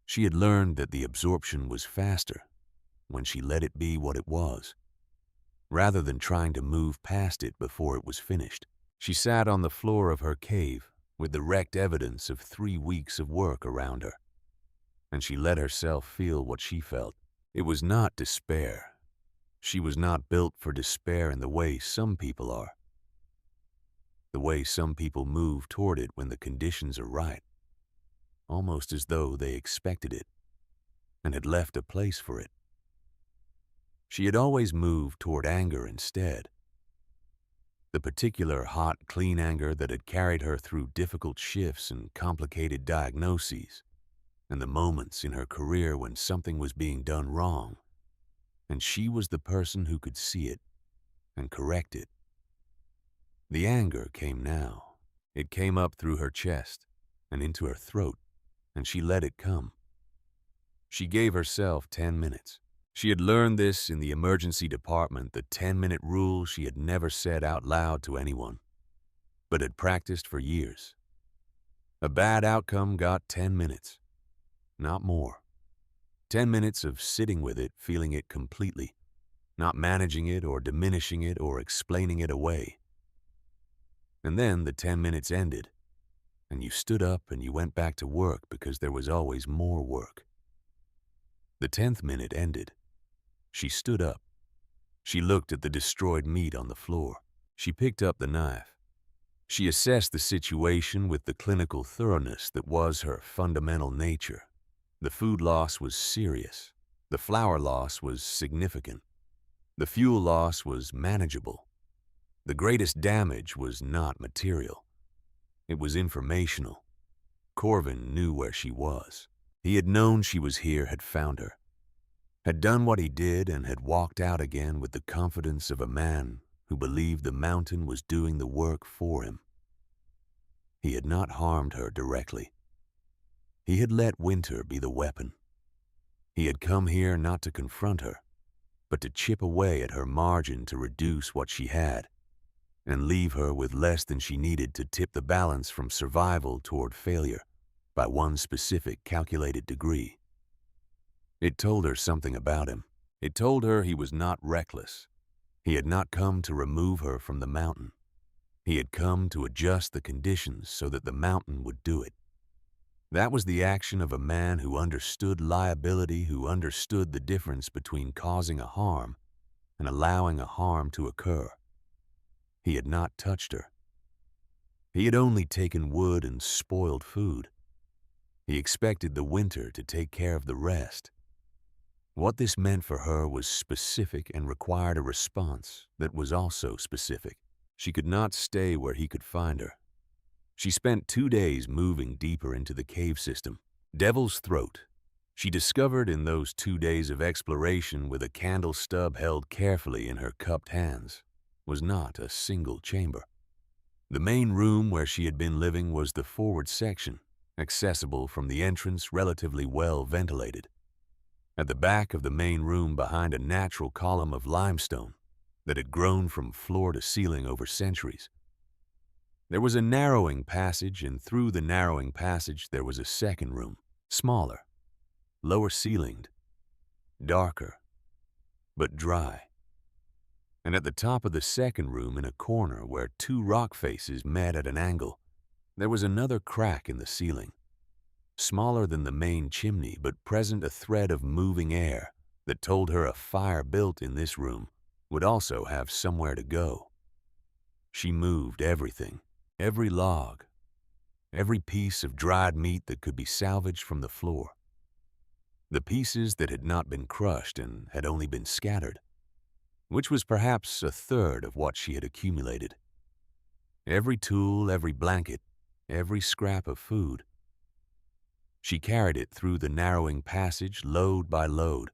She had learned that the absorption was faster when she let it be what it was, rather than trying to move past it before it was finished. She sat on the floor of her cave with the wrecked evidence of 3 weeks of work around her, and she let herself feel what she felt. It was not despair. She was not built for despair in the way some people are, the way some people move toward it when the conditions are right, almost as though they expected it and had left a place for it. She had always moved toward anger instead, the particular hot, clean anger that had carried her through difficult shifts and complicated diagnoses, and the moments in her career when something was being done wrong, and she was the person who could see it and correct it. The anger came now. It came up through her chest and into her throat, and she let it come. She gave herself 10 minutes. She had learned this in the emergency department, the 10-minute rule she had never said out loud to anyone, but had practiced for years. A bad outcome got 10 minutes, not more. 10 minutes of sitting with it, feeling it completely, not managing it or diminishing it or explaining it away. And then the 10 minutes ended, and you stood up and you went back to work because there was always more work. The 10th minute ended. She stood up. She looked at the destroyed meat on the floor. She picked up the knife. She assessed the situation with the clinical thoroughness that was her fundamental nature. The food loss was serious. The flour loss was significant. The fuel loss was manageable. The greatest damage was not material. It was informational. Corvin knew where she was. He had known she was here, had found her, had done what he did, and had walked out again with the confidence of a man who believed the mountain was doing the work for him. He had not harmed her directly. He had let winter be the weapon. He had come here not to confront her, but to chip away at her margin to reduce what she had, and leave her with less than she needed to tip the balance from survival toward failure by one specific calculated degree. It told her something about him. It told her he was not reckless. He had not come to remove her from the mountain. He had come to adjust the conditions so that the mountain would do it. That was the action of a man who understood liability, who understood the difference between causing a harm and allowing a harm to occur. He had not touched her. He had only taken wood and spoiled food. He expected the winter to take care of the rest. What this meant for her was specific and required a response that was also specific. She could not stay where he could find her. She spent 2 days moving deeper into the cave system. Devil's Throat. She discovered in those 2 days of exploration, with a candle stub held carefully in her cupped hands, was not a single chamber. The main room where she had been living was the forward section, accessible from the entrance, relatively well ventilated. At the back of the main room, behind a natural column of limestone that had grown from floor to ceiling over centuries, there was a narrowing passage, and through the narrowing passage there was a second room, smaller, lower ceilinged, darker, but dry. And at the top of the second room, in a corner where 2 rock faces met at an angle, there was another crack in the ceiling, smaller than the main chimney, but present a thread of moving air that told her a fire built in this room would also have somewhere to go. She moved everything, every log, every piece of dried meat that could be salvaged from the floor, the pieces that had not been crushed and had only been scattered, which was perhaps a third of what she had accumulated. Every tool, every blanket, every scrap of food. She carried it through the narrowing passage, load by load,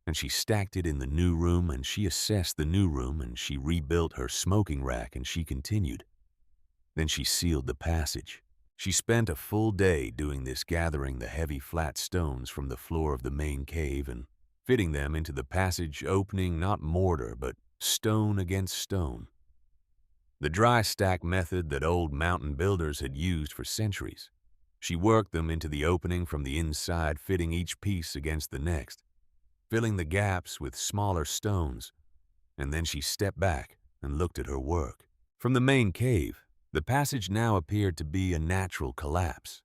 and she stacked it in the new room, and she assessed the new room, and she rebuilt her smoking rack, and she continued. Then she sealed the passage. She spent a full day doing this, gathering the heavy flat stones from the floor of the main cave and fitting them into the passage opening, not mortar, but stone against stone. The dry stack method that old mountain builders had used for centuries. She worked them into the opening from the inside, fitting each piece against the next, filling the gaps with smaller stones, and then she stepped back and looked at her work. From the main cave, the passage now appeared to be a natural collapse.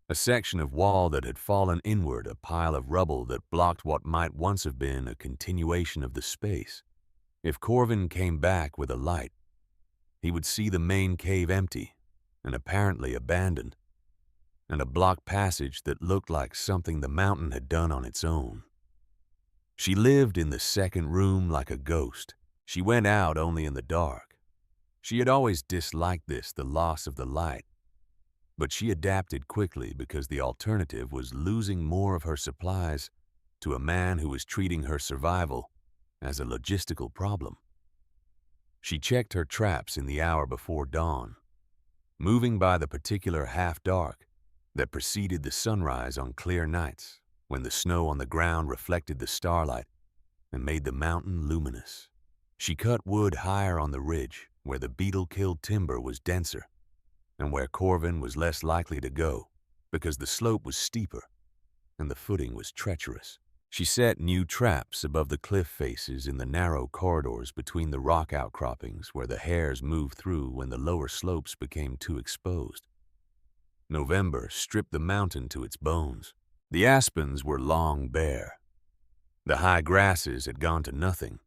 A section of wall that had fallen inward, a pile of rubble that blocked what might once have been a continuation of the space. If Corvin came back with a light, he would see the main cave empty and apparently abandoned, and a blocked passage that looked like something the mountain had done on its own. She lived in the second room like a ghost. She went out only in the dark. She had always disliked this, the loss of the light, but she adapted quickly because the alternative was losing more of her supplies to a man who was treating her survival as a logistical problem. She checked her traps in the hour before dawn, moving by the particular half-dark that preceded the sunrise on clear nights when the snow on the ground reflected the starlight and made the mountain luminous. She cut wood higher on the ridge where the beetle-killed timber was denser and where Corvin was less likely to go because the slope was steeper and the footing was treacherous. She set new traps above the cliff faces in the narrow corridors between the rock outcroppings where the hares moved through when the lower slopes became too exposed. November stripped the mountain to its bones. The aspens were long bare. The high grasses had gone to nothing.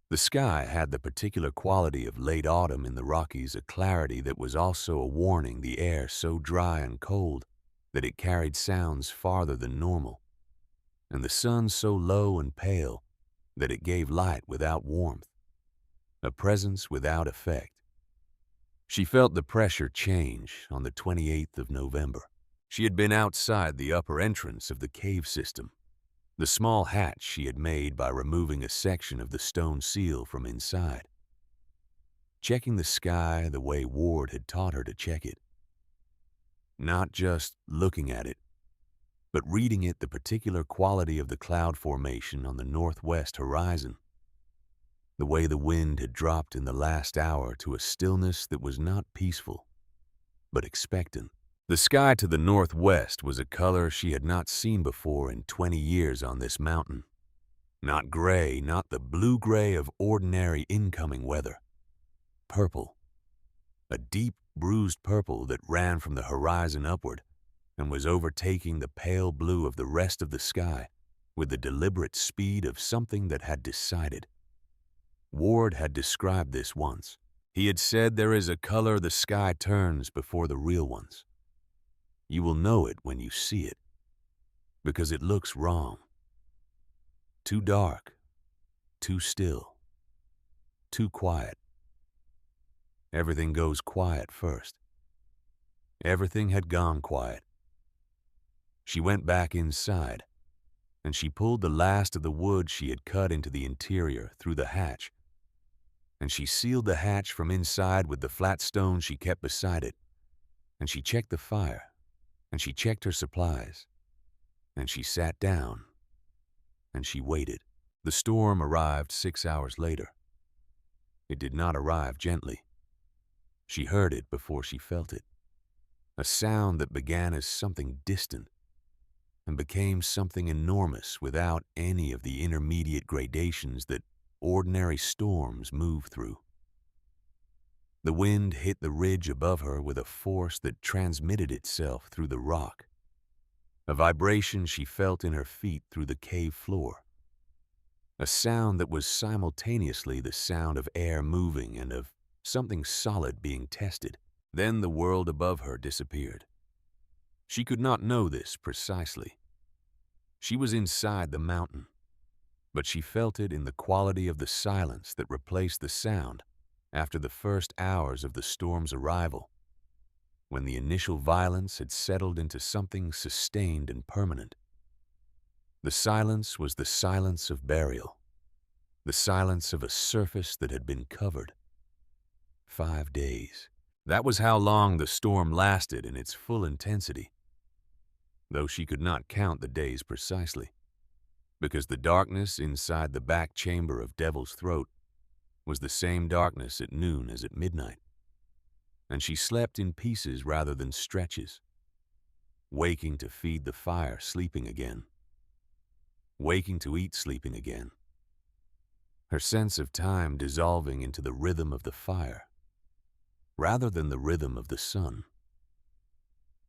The sky had the particular quality of late autumn in the Rockies, a clarity that was also a warning, the air so dry and cold that it carried sounds farther than normal, and the sun so low and pale that it gave light without warmth, a presence without effect. She felt the pressure change on the 28th of November. She had been outside the upper entrance of the cave system, the small hatch she had made by removing a section of the stone seal from inside, checking the sky the way Ward had taught her to check it. Not just looking at it, but reading it, the particular quality of the cloud formation on the northwest horizon. the way the wind had dropped in the last hour to a stillness that was not peaceful, but expectant. The sky to the northwest was a color she had not seen before in 20 years on this mountain. Not gray, not the blue-gray of ordinary incoming weather. Purple. A deep, bruised purple that ran from the horizon upward and was overtaking the pale blue of the rest of the sky with the deliberate speed of something that had decided. Ward had described this once. He had said there is a color the sky turns before the real ones. You will know it when you see it, because it looks wrong. Too dark, too still, too quiet. Everything goes quiet first. Everything had gone quiet. She went back inside, and she pulled the last of the wood she had cut into the interior through the hatch, and she sealed the hatch from inside with the flat stone she kept beside it, and she checked the fire, and she checked her supplies, and she sat down, and she waited. The storm arrived 6 hours later. It did not arrive gently. She heard it before she felt it. A sound that began as something distant and became something enormous without any of the intermediate gradations that ordinary storms move through. The wind hit the ridge above her with a force that transmitted itself through the rock. A vibration she felt in her feet through the cave floor. A sound that was simultaneously the sound of air moving and of something solid being tested. Then the world above her disappeared. She could not know this precisely. She was inside the mountain, but she felt it in the quality of the silence that replaced the sound after the first hours of the storm's arrival, when the initial violence had settled into something sustained and permanent. The silence was the silence of burial, the silence of a surface that had been covered. 5 days. That was how long the storm lasted in its full intensity, though she could not count the days precisely, because the darkness inside the back chamber of Devil's Throat was the same darkness at noon as at midnight, and she slept in pieces rather than stretches, waking to feed the fire, sleeping again, waking to eat, sleeping again, her sense of time dissolving into the rhythm of the fire, rather than the rhythm of the sun.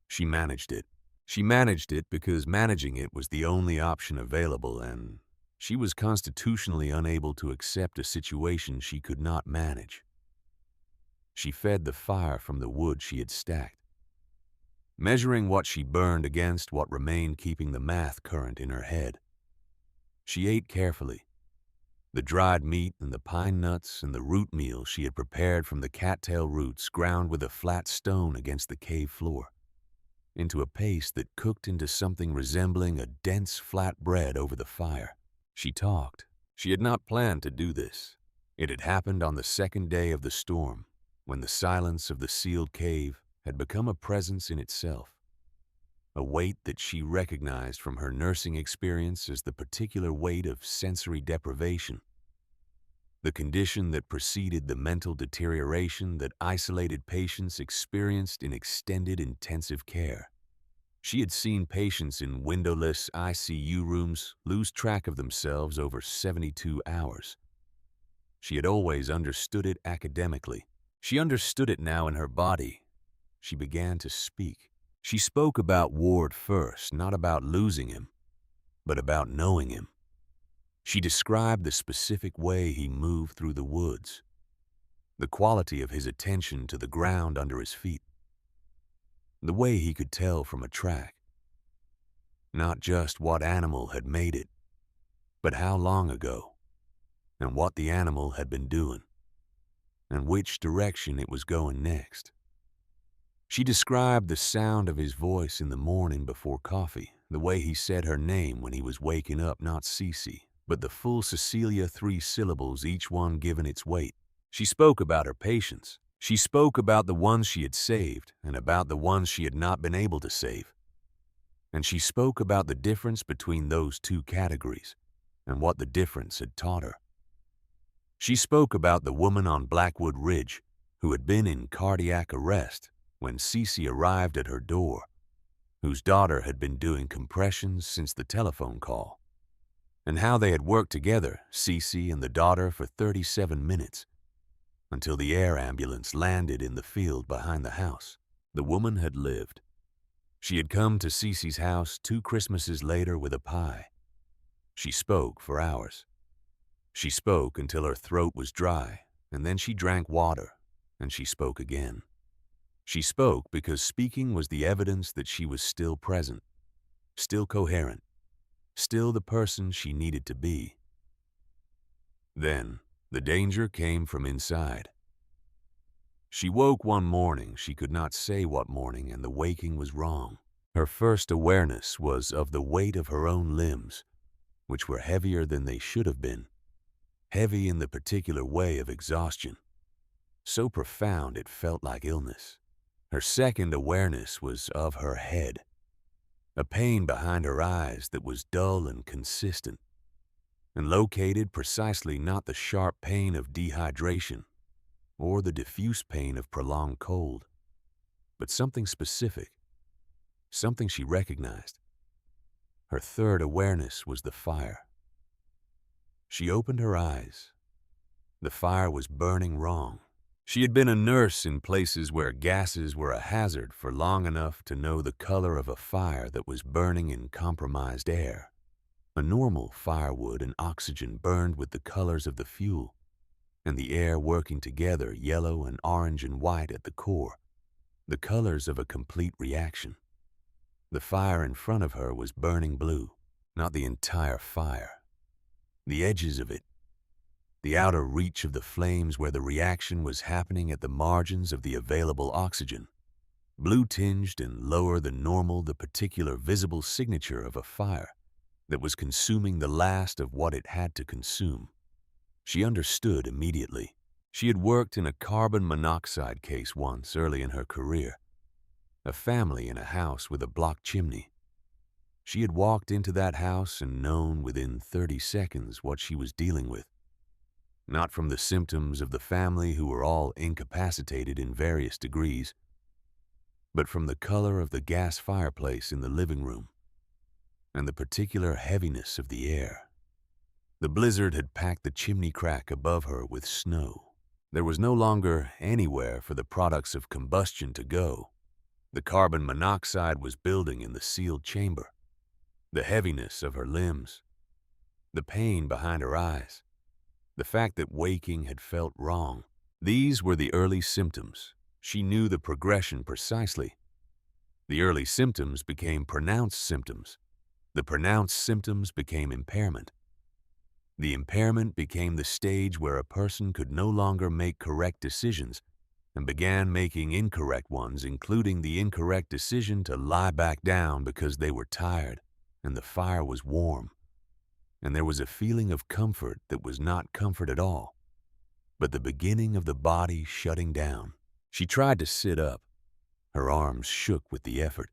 She managed it. She managed it because managing it was the only option available, and she was constitutionally unable to accept a situation she could not manage. She fed the fire from the wood she had stacked, measuring what she burned against what remained, keeping the math current in her head. She ate carefully. The dried meat and the pine nuts and the root meal she had prepared from the cattail roots ground with a flat stone against the cave floor, into a paste that cooked into something resembling a dense flat bread over the fire. She talked. She had not planned to do this. It had happened on the second day of the storm, when the silence of the sealed cave had become a presence in itself, a weight that she recognized from her nursing experience as the particular weight of sensory deprivation, the condition that preceded the mental deterioration that isolated patients experienced in extended intensive care. She had seen patients in windowless ICU rooms lose track of themselves over 72 hours. She had always understood it academically. She understood it now in her body. She began to speak. She spoke about Ward first, not about losing him, but about knowing him. She described the specific way he moved through the woods, the quality of his attention to the ground under his feet, the way he could tell from a track, not just what animal had made it, but how long ago, and what the animal had been doing, and which direction it was going next. She described the sound of his voice in the morning before coffee, the way he said her name when he was waking up, not Cece, but the full Cecilia, 3 syllables, each one given its weight. She spoke about her patients. She spoke about the ones she had saved and about the ones she had not been able to save. And she spoke about the difference between those two categories and what the difference had taught her. She spoke about the woman on Blackwood Ridge who had been in cardiac arrest when Cece arrived at her door, whose daughter had been doing compressions since the telephone call, and how they had worked together, Cece and the daughter, for 37 minutes, until the air ambulance landed in the field behind the house. The woman had lived. She had come to Cece's house 2 Christmases later with a pie. She spoke for hours. She spoke until her throat was dry, and then she drank water, and she spoke again. She spoke because speaking was the evidence that she was still present, still coherent, still the person she needed to be. Then, the danger came from inside. She woke one morning, she could not say what morning, and the waking was wrong. Her first awareness was of the weight of her own limbs, which were heavier than they should have been, heavy in the particular way of exhaustion, so profound it felt like illness. Her second awareness was of her head, a pain behind her eyes that was dull and consistent, and located precisely not the sharp pain of dehydration or the diffuse pain of prolonged cold, but something specific, something she recognized. Her third awareness was the fire. She opened her eyes. The fire was burning wrong. She had been a nurse in places where gases were a hazard for long enough to know the color of a fire that was burning in compromised air. A normal firewood and oxygen burned with the colors of the fuel, and the air working together, yellow and orange and white at the core, the colors of a complete reaction. The fire in front of her was burning blue, not the entire fire. The edges of it, the outer reach of the flames where the reaction was happening at the margins of the available oxygen, blue-tinged and lower than normal, the particular visible signature of a fire that was consuming the last of what it had to consume. She understood immediately. She had worked in a carbon monoxide case once early in her career, a family in a house with a block chimney. She had walked into that house and known within 30 seconds what she was dealing with. Not from the symptoms of the family who were all incapacitated in various degrees, but from the color of the gas fireplace in the living room and the particular heaviness of the air. The blizzard had packed the chimney crack above her with snow. There was no longer anywhere for the products of combustion to go. The carbon monoxide was building in the sealed chamber. The heaviness of her limbs, the pain behind her eyes, the fact that waking had felt wrong. These were the early symptoms. She knew the progression precisely. The early symptoms became pronounced symptoms. The pronounced symptoms became impairment. The impairment became the stage where a person could no longer make correct decisions and began making incorrect ones, including the incorrect decision to lie back down because they were tired and the fire was warm, and there was a feeling of comfort that was not comfort at all, but the beginning of the body shutting down. She tried to sit up. Her arms shook with the effort.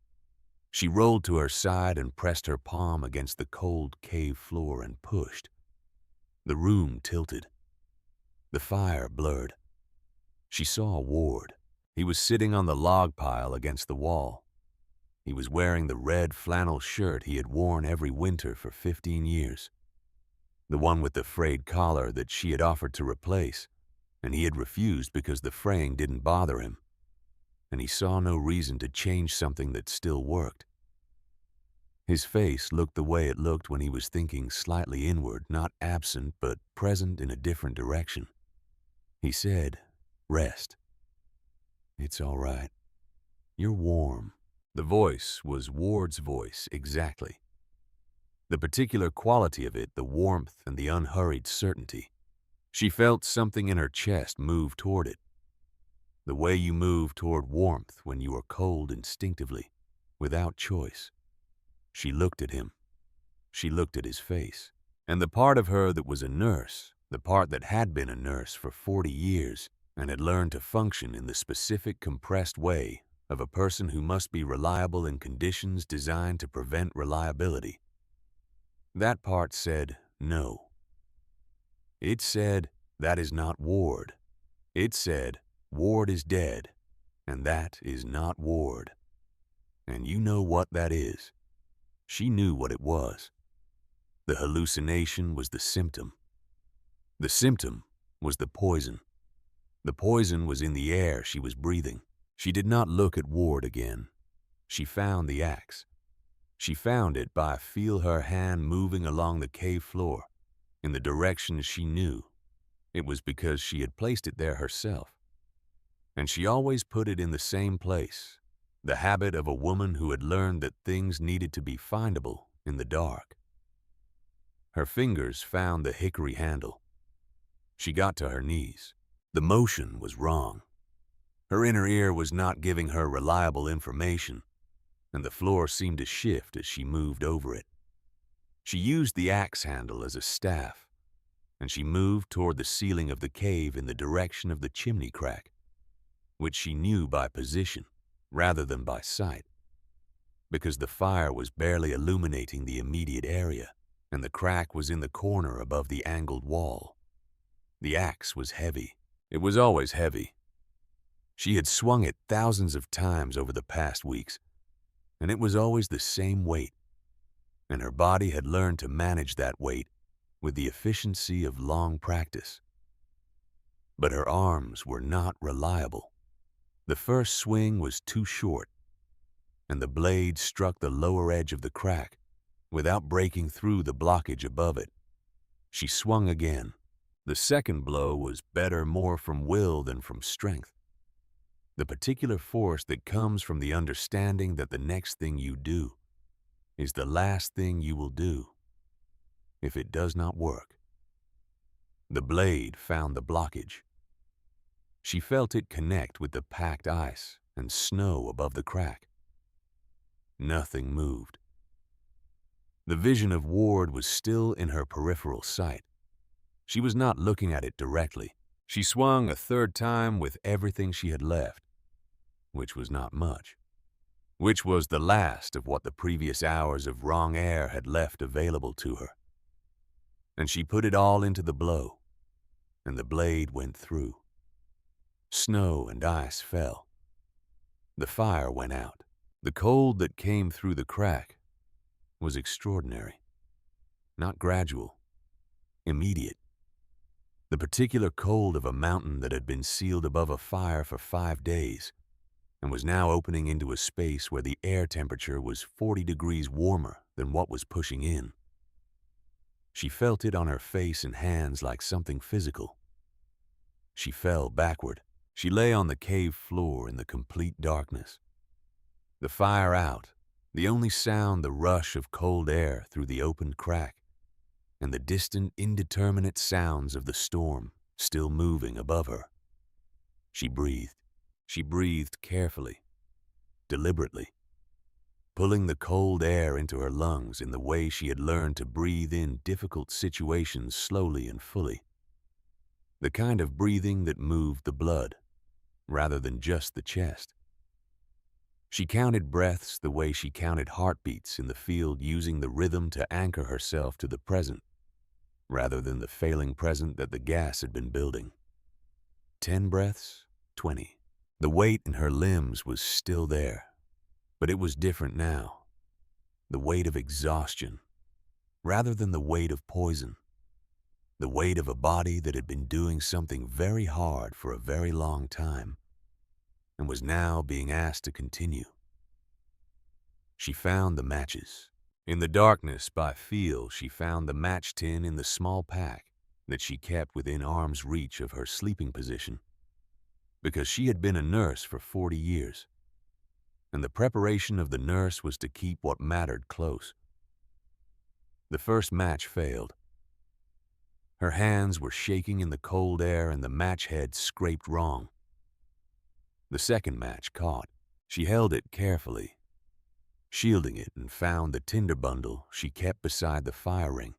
She rolled to her side and pressed her palm against the cold cave floor and pushed. The room tilted. The fire blurred. She saw Ward. He was sitting on the log pile against the wall. He was wearing the red flannel shirt he had worn every winter for 15 years. The one with the frayed collar that she had offered to replace, and he had refused because the fraying didn't bother him, and he saw no reason to change something that still worked. His face looked the way it looked when he was thinking slightly inward, not absent, but present in a different direction. He said, "Rest. It's all right. You're warm." The voice was Ward's voice exactly. The particular quality of it, the warmth and the unhurried certainty. She felt something in her chest move toward it. The way you move toward warmth when you are cold instinctively, without choice. She looked at him. She looked at his face. And the part of her that was a nurse, the part that had been a nurse for 40 years and had learned to function in the specific compressed way of a person who must be reliable in conditions designed to prevent reliability. That part said no. It said, "That is not Ward." It said, "Ward is dead, and that is not Ward." And you know what that is. She knew what it was. The hallucination was the symptom. The symptom was the poison. The poison was in the air she was breathing. She did not look at Ward again. She found the axe. She found it by feel her hand moving along the cave floor in the direction she knew. It was because she had placed it there herself. And she always put it in the same place, the habit of a woman who had learned that things needed to be findable in the dark. Her fingers found the hickory handle. She got to her knees. The motion was wrong. Her inner ear was not giving her reliable information, and the floor seemed to shift as she moved over it. She used the axe handle as a staff, and she moved toward the ceiling of the cave in the direction of the chimney crack, which she knew by position rather than by sight, because the fire was barely illuminating the immediate area, and the crack was in the corner above the angled wall. The axe was heavy. It was always heavy. She had swung it thousands of times over the past weeks, and it was always the same weight, and her body had learned to manage that weight with the efficiency of long practice. But her arms were not reliable. The first swing was too short, and the blade struck the lower edge of the crack without breaking through the blockage above it. She swung again. The second blow was better more from will than from strength. The particular force that comes from the understanding that the next thing you do is the last thing you will do if it does not work. The blade found the blockage. She felt it connect with the packed ice and snow above the crack. Nothing moved. The vision of Ward was still in her peripheral sight. She was not looking at it directly. She swung a third time with everything she had left, which was not much, which was the last of what the previous hours of wrong air had left available to her. And she put it all into the blow, and the blade went through. Snow and ice fell. The fire went out. The cold that came through the crack was extraordinary, not gradual, immediate. The particular cold of a mountain that had been sealed above a fire for 5 days and was now opening into a space where the air temperature was 40 degrees warmer than what was pushing in. She felt it on her face and hands like something physical. She fell backward. She lay on the cave floor in the complete darkness. The fire out, the only sound the rush of cold air through the opened crack, and the distant, indeterminate sounds of the storm still moving above her. She breathed. She breathed carefully, deliberately, pulling the cold air into her lungs in the way she had learned to breathe in difficult situations slowly and fully. The kind of breathing that moved the blood, rather than just the chest. She counted breaths the way she counted heartbeats in the field, using the rhythm to anchor herself to the present, rather than the failing present that the gas had been building. 10 breaths, 20. The weight in her limbs was still there, but it was different now. The weight of exhaustion, rather than the weight of poison. The weight of a body that had been doing something very hard for a very long time, and was now being asked to continue. She found the matches. In the darkness by feel, she found the match tin in the small pack that she kept within arm's reach of her sleeping position, because she had been a nurse for 40 years, and the preparation of the nurse was to keep what mattered close. The first match failed. Her hands were shaking in the cold air and the match head scraped wrong. The second match caught. She held it carefully, shielding it, and found the tinder bundle she kept beside the fire ring,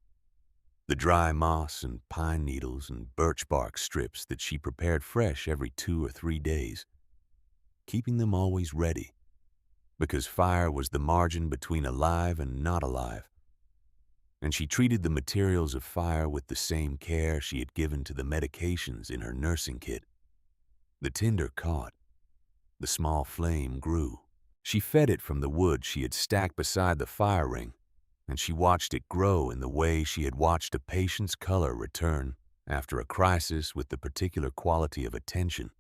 the dry moss and pine needles and birch bark strips that she prepared fresh every 2 or 3 days, keeping them always ready, because fire was the margin between alive and not alive. and she treated the materials of fire with the same care she had given to the medications in her nursing kit. The tinder caught. The small flame grew. She fed it from the wood she had stacked beside the fire ring, and she watched it grow in the way she had watched a patient's color return after a crisis with the particular quality of attention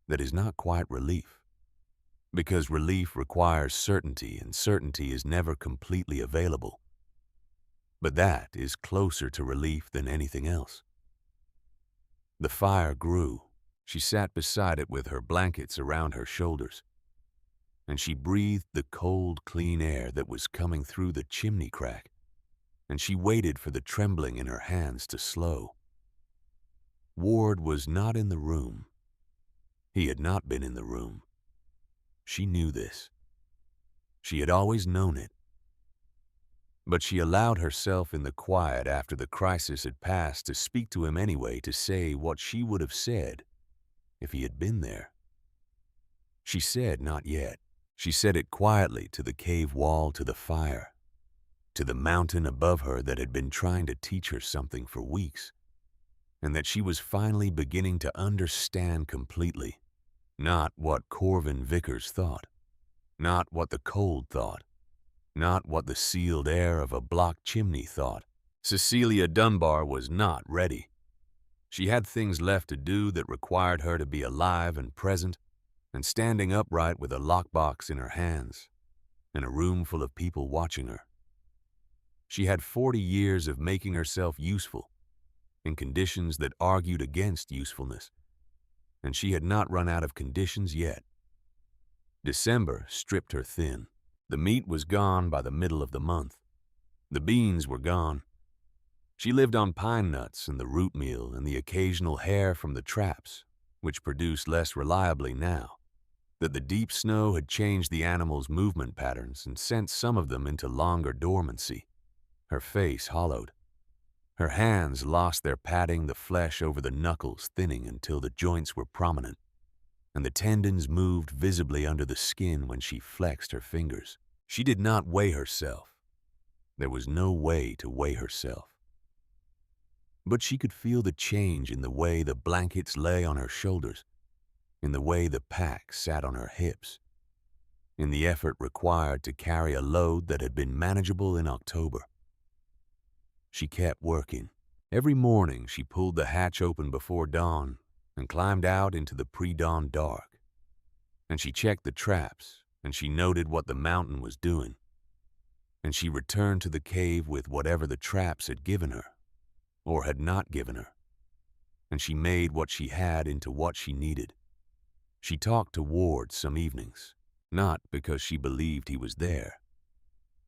that is not quite relief, because relief requires certainty, and certainty is never completely available. But that is closer to relief than anything else. The fire grew. She sat beside it with her blankets around her shoulders, and she breathed the cold, clean air that was coming through the chimney crack, and she waited for the trembling in her hands to slow. Ward was not in the room. He had not been in the room. She knew this. She had always known it. But she allowed herself in the quiet after the crisis had passed to speak to him anyway, to say what she would have said if he had been there. She said, "Not yet." She said it quietly to the cave wall, to the fire, to the mountain above her that had been trying to teach her something for weeks, and that she was finally beginning to understand completely. Not what Corvin Vickers thought, not what the cold thought, not what the sealed air of a block chimney thought. Cecilia Dunbar was not ready. She had things left to do that required her to be alive and present and standing upright with a lockbox in her hands and a room full of people watching her. She had 40 years of making herself useful in conditions that argued against usefulness, and she had not run out of conditions yet. December stripped her thin. The meat was gone by the middle of the month. The beans were gone. She lived on pine nuts and the root meal and the occasional hair from the traps, which produced less reliably now that the deep snow had changed the animals' movement patterns and sent some of them into longer dormancy. Her face hollowed. Her hands lost their padding, the flesh over the knuckles thinning until the joints were prominent, and the tendons moved visibly under the skin when she flexed her fingers. She did not weigh herself. There was no way to weigh herself. But she could feel the change in the way the blankets lay on her shoulders, in the way the pack sat on her hips, in the effort required to carry a load that had been manageable in October. She kept working. Every morning she pulled the hatch open before dawn and climbed out into the pre-dawn dark. And she checked the traps, and she noted what the mountain was doing. And she returned to the cave with whatever the traps had given her, or had not given her. And she made what she had into what she needed. She talked to Ward some evenings, not because she believed he was there,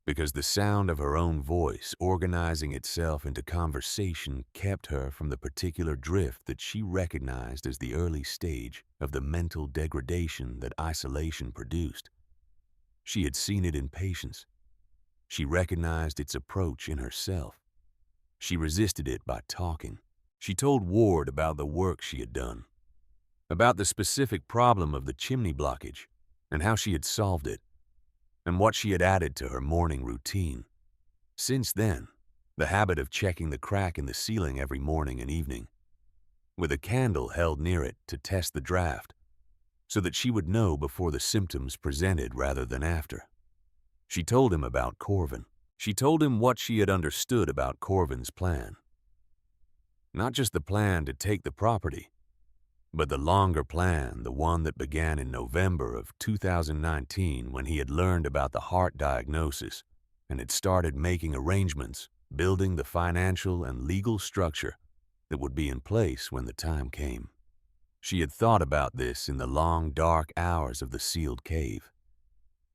because the sound of her own voice organizing itself into conversation kept her from the particular drift that she recognized as the early stage of the mental degradation that isolation produced. She had seen it in patients. She recognized its approach in herself. She resisted it by talking. She told Ward about the work she had done, about the specific problem of the chimney blockage and how she had solved it, and what she had added to her morning routine. Since then, the habit of checking the crack in the ceiling every morning and evening, with a candle held near it to test the draft, so that she would know before the symptoms presented rather than after. She told him about Corvin. She told him what she had understood about Corvin's plan. Not just the plan to take the property, but the longer plan, the one that began in November of 2019 when he had learned about the heart diagnosis and had started making arrangements, building the financial and legal structure that would be in place when the time came. She had thought about this in the long, dark hours of the sealed cave,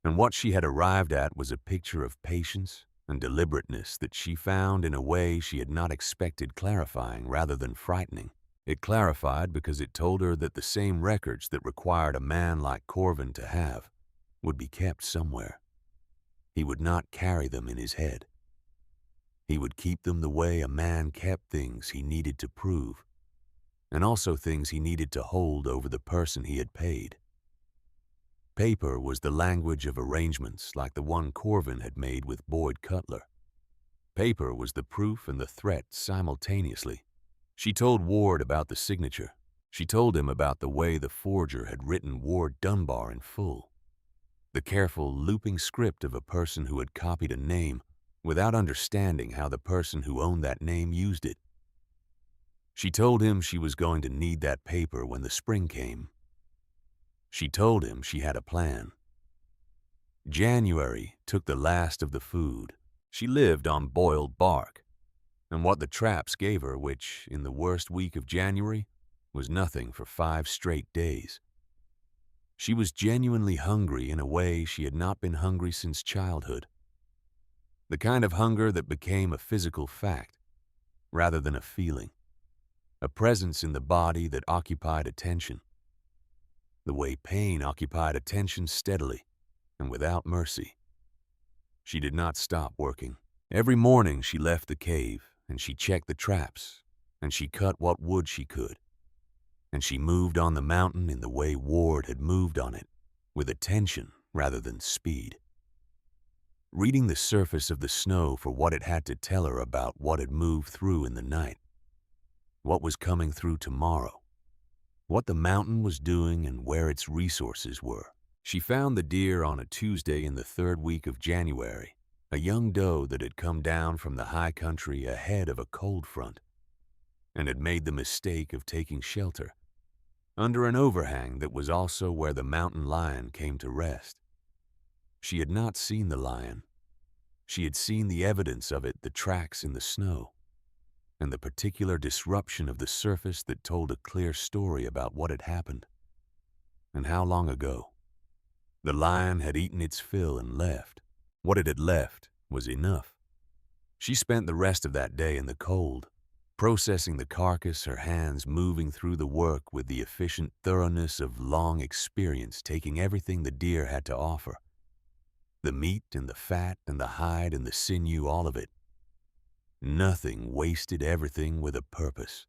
and what she had arrived at was a picture of patience and deliberateness that she found in a way she had not expected clarifying rather than frightening. It clarified because it told her that the same records that required a man like Corvin to have would be kept somewhere. He would not carry them in his head. He would keep them the way a man kept things he needed to prove, and also things he needed to hold over the person he had paid. Paper was the language of arrangements like the one Corvin had made with Boyd Cutler. Paper was the proof and the threat simultaneously. She told Ward about the signature. She told him about the way the forger had written Ward Dunbar in full. The careful, looping script of a person who had copied a name without understanding how the person who owned that name used it. She told him she was going to need that paper when the spring came. She told him she had a plan. January took the last of the food. She lived on boiled bark, and what the traps gave her, which, in the worst week of January, was nothing for 5 straight days. She was genuinely hungry in a way she had not been hungry since childhood. The kind of hunger that became a physical fact, rather than a feeling. A presence in the body that occupied attention. The way pain occupied attention steadily and without mercy. She did not stop working. Every morning she left the cave, and she checked the traps, and she cut what wood she could. And she moved on the mountain in the way Ward had moved on it, with attention rather than speed. Reading the surface of the snow for what it had to tell her about what had moved through in the night. What was coming through tomorrow. What the mountain was doing and where its resources were. She found the deer on a Tuesday in the 3rd week of January, a young doe that had come down from the high country ahead of a cold front, and had made the mistake of taking shelter under an overhang that was also where the mountain lion came to rest. She had not seen the lion. She had seen the evidence of it, the tracks in the snow, and the particular disruption of the surface that told a clear story about what had happened, and how long ago. The lion had eaten its fill and left. What it had left was enough. She spent the rest of that day in the cold, processing the carcass, her hands moving through the work with the efficient thoroughness of long experience, taking everything the deer had to offer. The meat and the fat and the hide and the sinew, all of it. Nothing wasted, everything with a purpose.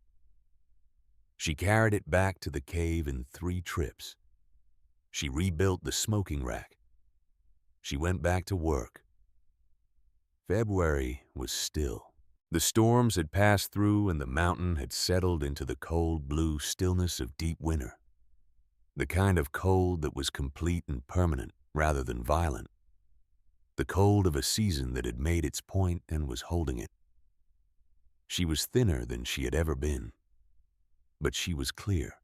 She carried it back to the cave in 3 trips. She rebuilt the smoking rack. She went back to work. February was still. The storms had passed through and the mountain had settled into the cold blue stillness of deep winter. The kind of cold that was complete and permanent rather than violent. The cold of a season that had made its point and was holding it. She was thinner than she had ever been. But she was clear.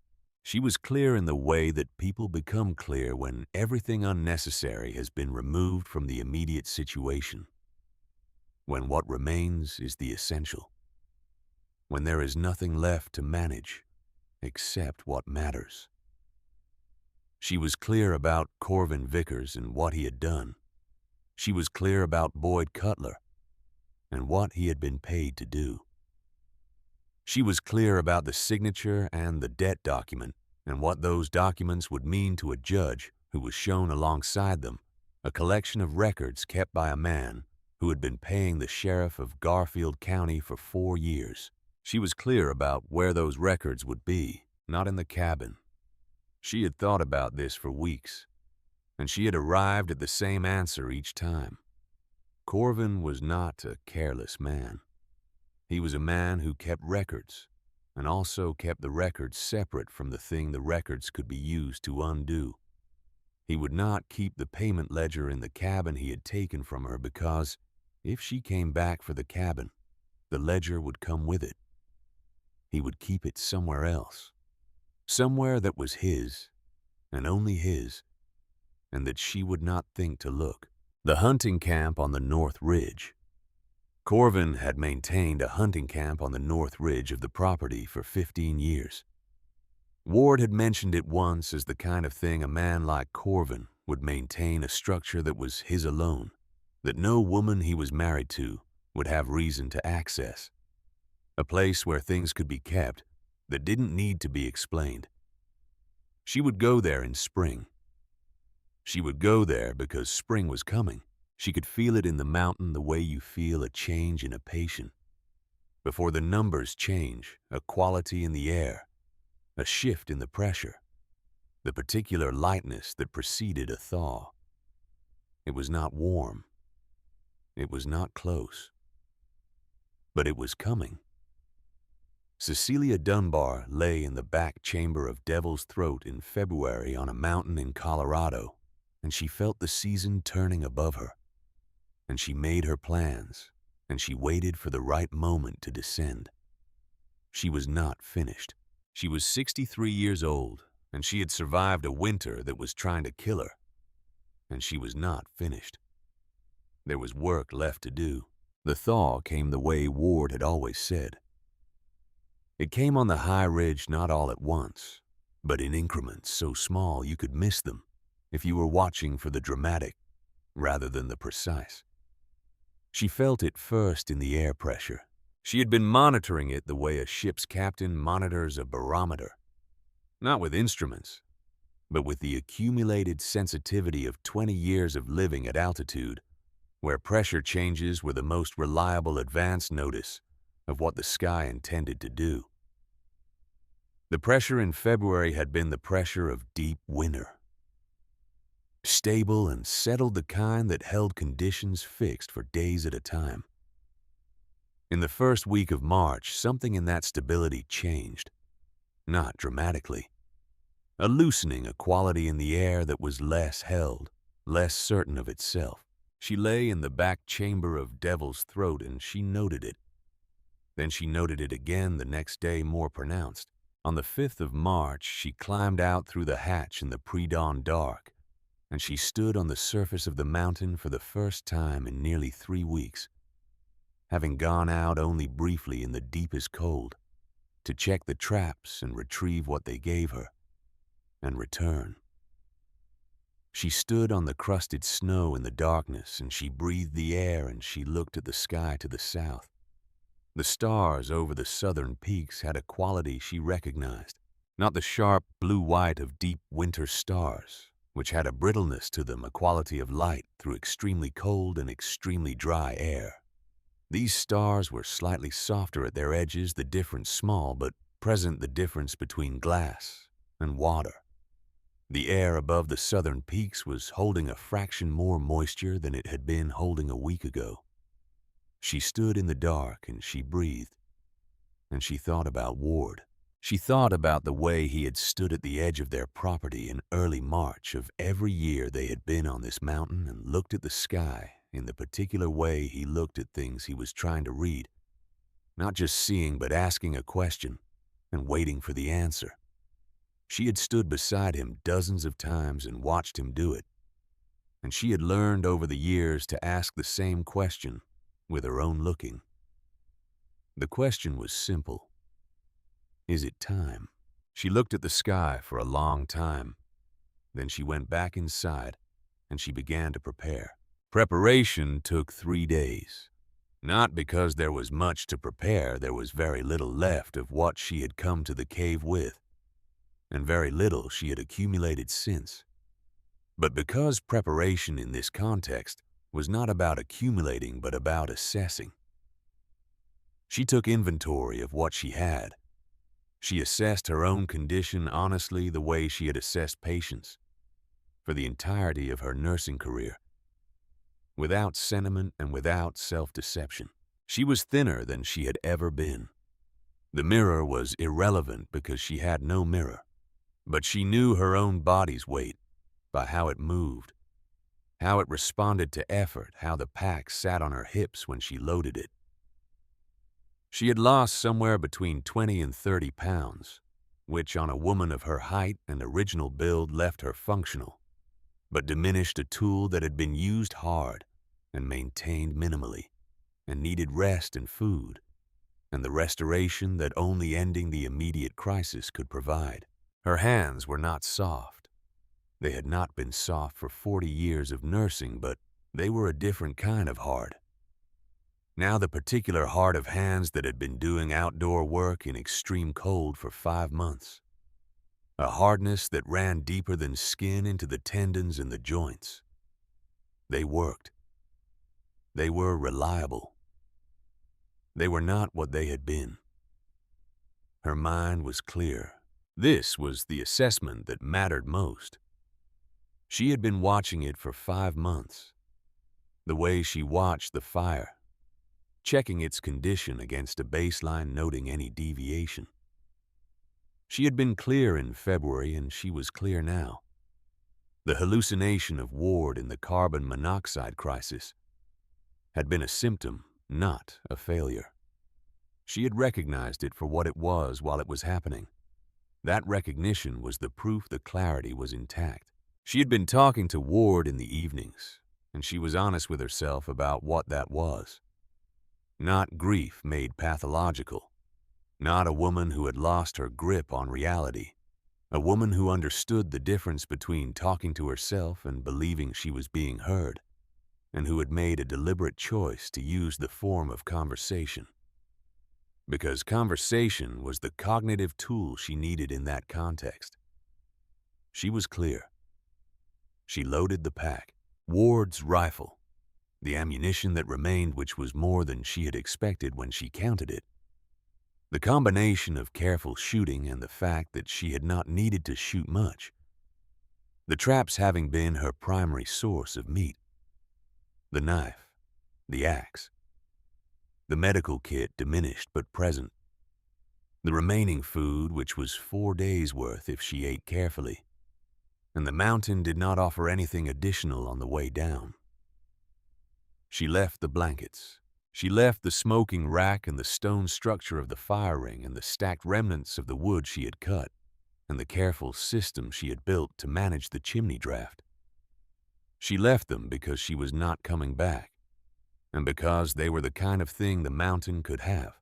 She was clear in the way that people become clear when everything unnecessary has been removed from the immediate situation. When what remains is the essential. When there is nothing left to manage except what matters. She was clear about Corvin Vickers and what he had done. She was clear about Boyd Cutler and what he had been paid to do. She was clear about the signature and the debt document and what those documents would mean to a judge who was shown alongside them a collection of records kept by a man who had been paying the sheriff of Garfield County for 4 years. She was clear about where those records would be, not in the cabin. She had thought about this for weeks, and she had arrived at the same answer each time. Corvin was not a careless man. He was a man who kept records, and also kept the records separate from the thing the records could be used to undo. He would not keep the payment ledger in the cabin he had taken from her because, if she came back for the cabin, the ledger would come with it. He would keep it somewhere else, somewhere that was his, and only his, and that she would not think to look. The hunting camp on the North Ridge. Corvin had maintained a hunting camp on the North Ridge of the property for 15 years. Ward had mentioned it once as the kind of thing a man like Corvin would maintain, a structure that was his alone, that no woman he was married to would have reason to access. A place where things could be kept that didn't need to be explained. She would go there in spring. She would go there because spring was coming. She could feel it in the mountain the way you feel a change in a patient. Before the numbers change, a quality in the air, a shift in the pressure, the particular lightness that preceded a thaw. It was not warm. It was not close. but it was coming. Cecilia Dunbar lay in the back chamber of Devil's Throat in February on a mountain in Colorado, and she felt the season turning above her. And she made her plans, and she waited for the right moment to descend. She was not finished. She was 63 years old, and she had survived a winter that was trying to kill her. And she was not finished. There was work left to do. The thaw came the way Ward had always said. It came on the high ridge not all at once, but in increments so small you could miss them if you were watching for the dramatic rather than the precise. She felt it first in the air pressure. She had been monitoring it the way a ship's captain monitors a barometer, not with instruments, but with the accumulated sensitivity of 20 years of living at altitude, where pressure changes were the most reliable advance notice of what the sky intended to do. The pressure in February had been the pressure of deep winter. Stable and settled, the kind that held conditions fixed for days at a time. In the first week of March, something in that stability changed, not dramatically. A loosening, a quality in the air that was less held, less certain of itself. She lay in the back chamber of Devil's Throat and she noted it. Then she noted it again the next day, more pronounced. On the 5th of March, she climbed out through the hatch in the pre-dawn dark, and she stood on the surface of the mountain for the first time in nearly 3 weeks, having gone out only briefly in the deepest cold to check the traps and retrieve what they gave her, and return. She stood on the crusted snow in the darkness, and she breathed the air, and she looked at the sky to the south. The stars over the southern peaks had a quality she recognized, not the sharp blue-white of deep winter stars, which had a brittleness to them, a quality of light through extremely cold and extremely dry air. These stars were slightly softer at their edges, the difference small, but present the difference between glass and water. The air above the southern peaks was holding a fraction more moisture than it had been holding a week ago. She stood in the dark and she breathed, and she thought about Ward. She thought about the way he had stood at the edge of their property in early March of every year they had been on this mountain and looked at the sky in the particular way he looked at things he was trying to read, not just seeing but asking a question and waiting for the answer. She had stood beside him dozens of times and watched him do it, and she had learned over the years to ask the same question with her own looking. The question was simple. Is it time? She looked at the sky for a long time. Then she went back inside and she began to prepare. Preparation took 3 days. Not because there was much to prepare, there was very little left of what she had come to the cave with, and very little she had accumulated since. But because preparation in this context was not about accumulating but about assessing. She took inventory of what she had. She assessed her own condition honestly the way she had assessed patients for the entirety of her nursing career, without sentiment and without self-deception. She was thinner than she had ever been. The mirror was irrelevant because she had no mirror, but she knew her own body's weight by how it moved, how it responded to effort, how the pack sat on her hips when she loaded it. She had lost somewhere between 20 and 30 pounds, which on a woman of her height and original build left her functional, but diminished a tool that had been used hard and maintained minimally, and needed rest and food, and the restoration that only ending the immediate crisis could provide. Her hands were not soft. They had not been soft for 40 years of nursing, but they were a different kind of hard. Now the particular hard of hands that had been doing outdoor work in extreme cold for 5 months. A hardness that ran deeper than skin into the tendons and the joints. They worked. They were reliable. They were not what they had been. Her mind was clear. This was the assessment that mattered most. She had been watching it for 5 months. The way she watched the fire, checking its condition against a baseline, noting any deviation. She had been clear in February, and she was clear now. The hallucination of Ward in the carbon monoxide crisis had been a symptom, not a failure. She had recognized it for what it was while it was happening. That recognition was the proof the clarity was intact. She had been talking to Ward in the evenings, and she was honest with herself about what that was. Not grief made pathological. Not a woman who had lost her grip on reality. A woman who understood the difference between talking to herself and believing she was being heard, and who had made a deliberate choice to use the form of conversation. Because conversation was the cognitive tool she needed in that context. She was clear. She loaded the pack. Ward's rifle, the ammunition that remained, which was more than she had expected when she counted it. The combination of careful shooting and the fact that she had not needed to shoot much. The traps having been her primary source of meat. The knife, the axe. The medical kit, diminished but present. The remaining food, which was 4 days' worth if she ate carefully. And the mountain did not offer anything additional on the way down. She left the blankets. She left the smoking rack and the stone structure of the fire ring and the stacked remnants of the wood she had cut and the careful system she had built to manage the chimney draft. She left them because she was not coming back, and because they were the kind of thing the mountain could have.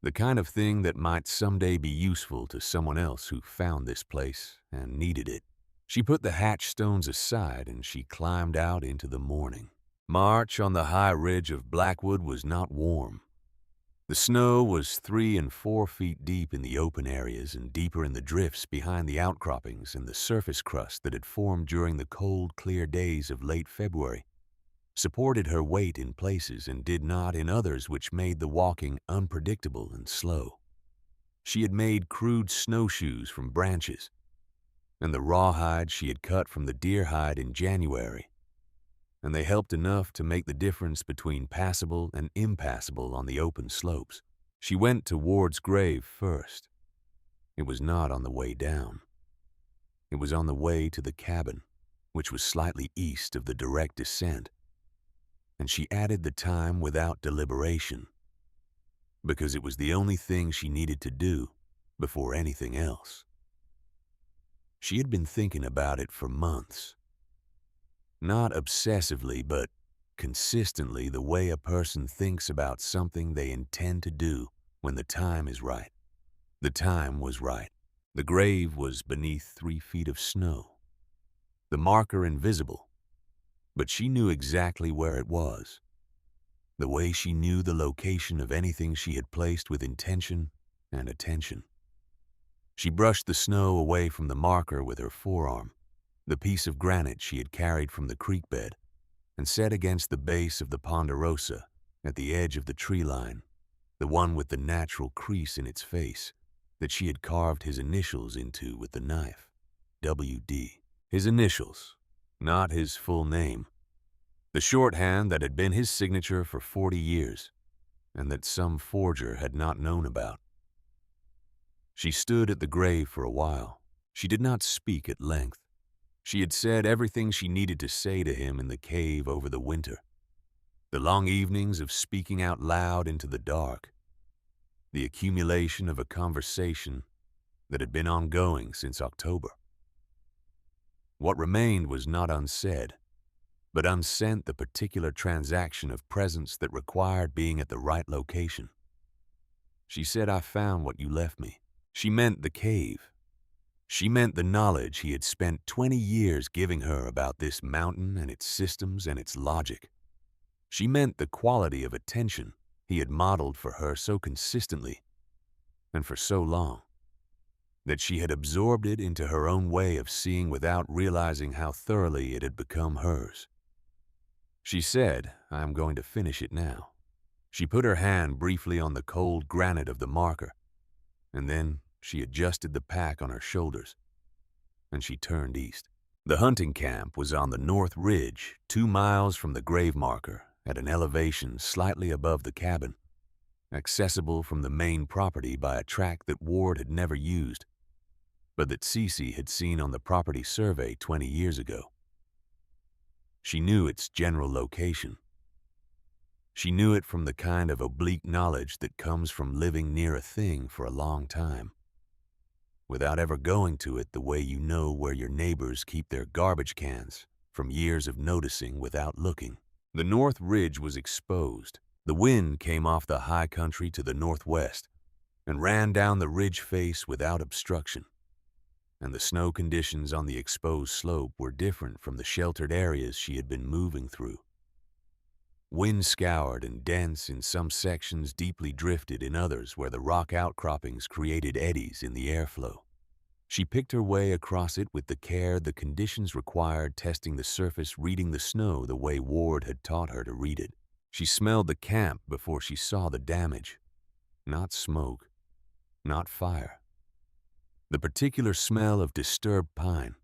The kind of thing that might someday be useful to someone else who found this place and needed it. She put the hatch stones aside and she climbed out into the morning. March on the high ridge of Blackwood was not warm. The snow was 3 and 4 feet deep in the open areas and deeper in the drifts behind the outcroppings and the surface crust that had formed during the cold, clear days of late February, supported her weight in places and did not in others, which made the walking unpredictable and slow. She had made crude snowshoes from branches, and the rawhide she had cut from the deer hide in January, and they helped enough to make the difference between passable and impassable on the open slopes. She went to Ward's grave first. It was not on the way down. It was on the way to the cabin, which was slightly east of the direct descent, and she added the time without deliberation, because it was the only thing she needed to do before anything else. She had been thinking about it for months. Not obsessively, but consistently, the way a person thinks about something they intend to do when the time is right. The time was right. The grave was beneath 3 feet of snow. The marker invisible, but she knew exactly where it was. The way she knew the location of anything she had placed with intention and attention. She brushed the snow away from the marker with her forearm, the piece of granite she had carried from the creek bed, and set against the base of the ponderosa at the edge of the tree line, the one with the natural crease in its face that she had carved his initials into with the knife. W.D. His initials, not his full name. The shorthand that had been his signature for 40 years, and that some forger had not known about. She stood at the grave for a while. She did not speak at length. She had said everything she needed to say to him in the cave over the winter. The long evenings of speaking out loud into the dark. The accumulation of a conversation that had been ongoing since October. What remained was not unsaid, but unsent the particular transaction of presence that required being at the right location. She said, "I found what you left me." She meant the cave. She meant the knowledge he had spent 20 years giving her about this mountain and its systems and its logic. She meant the quality of attention he had modeled for her so consistently and for so long, that she had absorbed it into her own way of seeing without realizing how thoroughly it had become hers. She said, "I am going to finish it now." She put her hand briefly on the cold granite of the marker, and then she adjusted the pack on her shoulders, and she turned east. The hunting camp was on the north ridge, 2 miles from the grave marker, at an elevation slightly above the cabin, accessible from the main property by a track that Ward had never used, but that Cece had seen on the property survey 20 years ago. She knew its general location. She knew it from the kind of oblique knowledge that comes from living near a thing for a long time, without ever going to it the way you know where your neighbors keep their garbage cans from years of noticing without looking. The North Ridge was exposed. The wind came off the high country to the northwest and ran down the ridge face without obstruction, and the snow conditions on the exposed slope were different from the sheltered areas she had been moving through. Wind-scoured and dense in some sections, deeply drifted in others where the rock outcroppings created eddies in the airflow. She picked her way across it with the care the conditions required, testing the surface, reading the snow the way Ward had taught her to read it. She smelled the camp before she saw the damage. Not smoke, not fire. The particular smell of disturbed pine.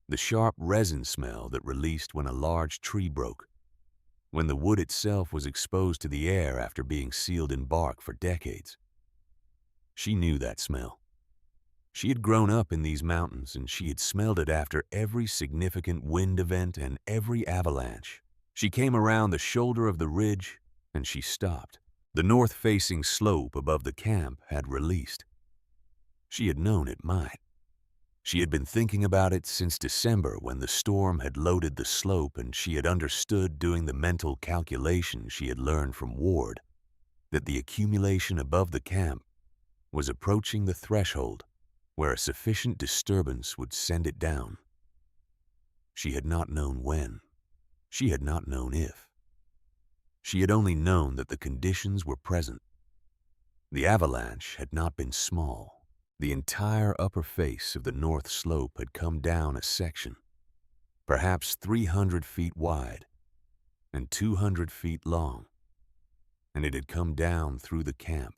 The sharp resin smell that released when a large tree broke, when the wood itself was exposed to the air after being sealed in bark for decades. She knew that smell. She had grown up in these mountains, and she had smelled it after every significant wind event and every avalanche. She came around the shoulder of the ridge, and she stopped. The north-facing slope above the camp had released. She had known it might. She had been thinking about it since December, when the storm had loaded the slope, and she had understood, doing the mental calculations she had learned from Ward, that the accumulation above the camp was approaching the threshold where a sufficient disturbance would send it down. She had not known when. She had not known if. She had only known that the conditions were present. The avalanche had not been small. The entire upper face of the north slope had come down a section, perhaps 300 feet wide and 200 feet long, and it had come down through the camp,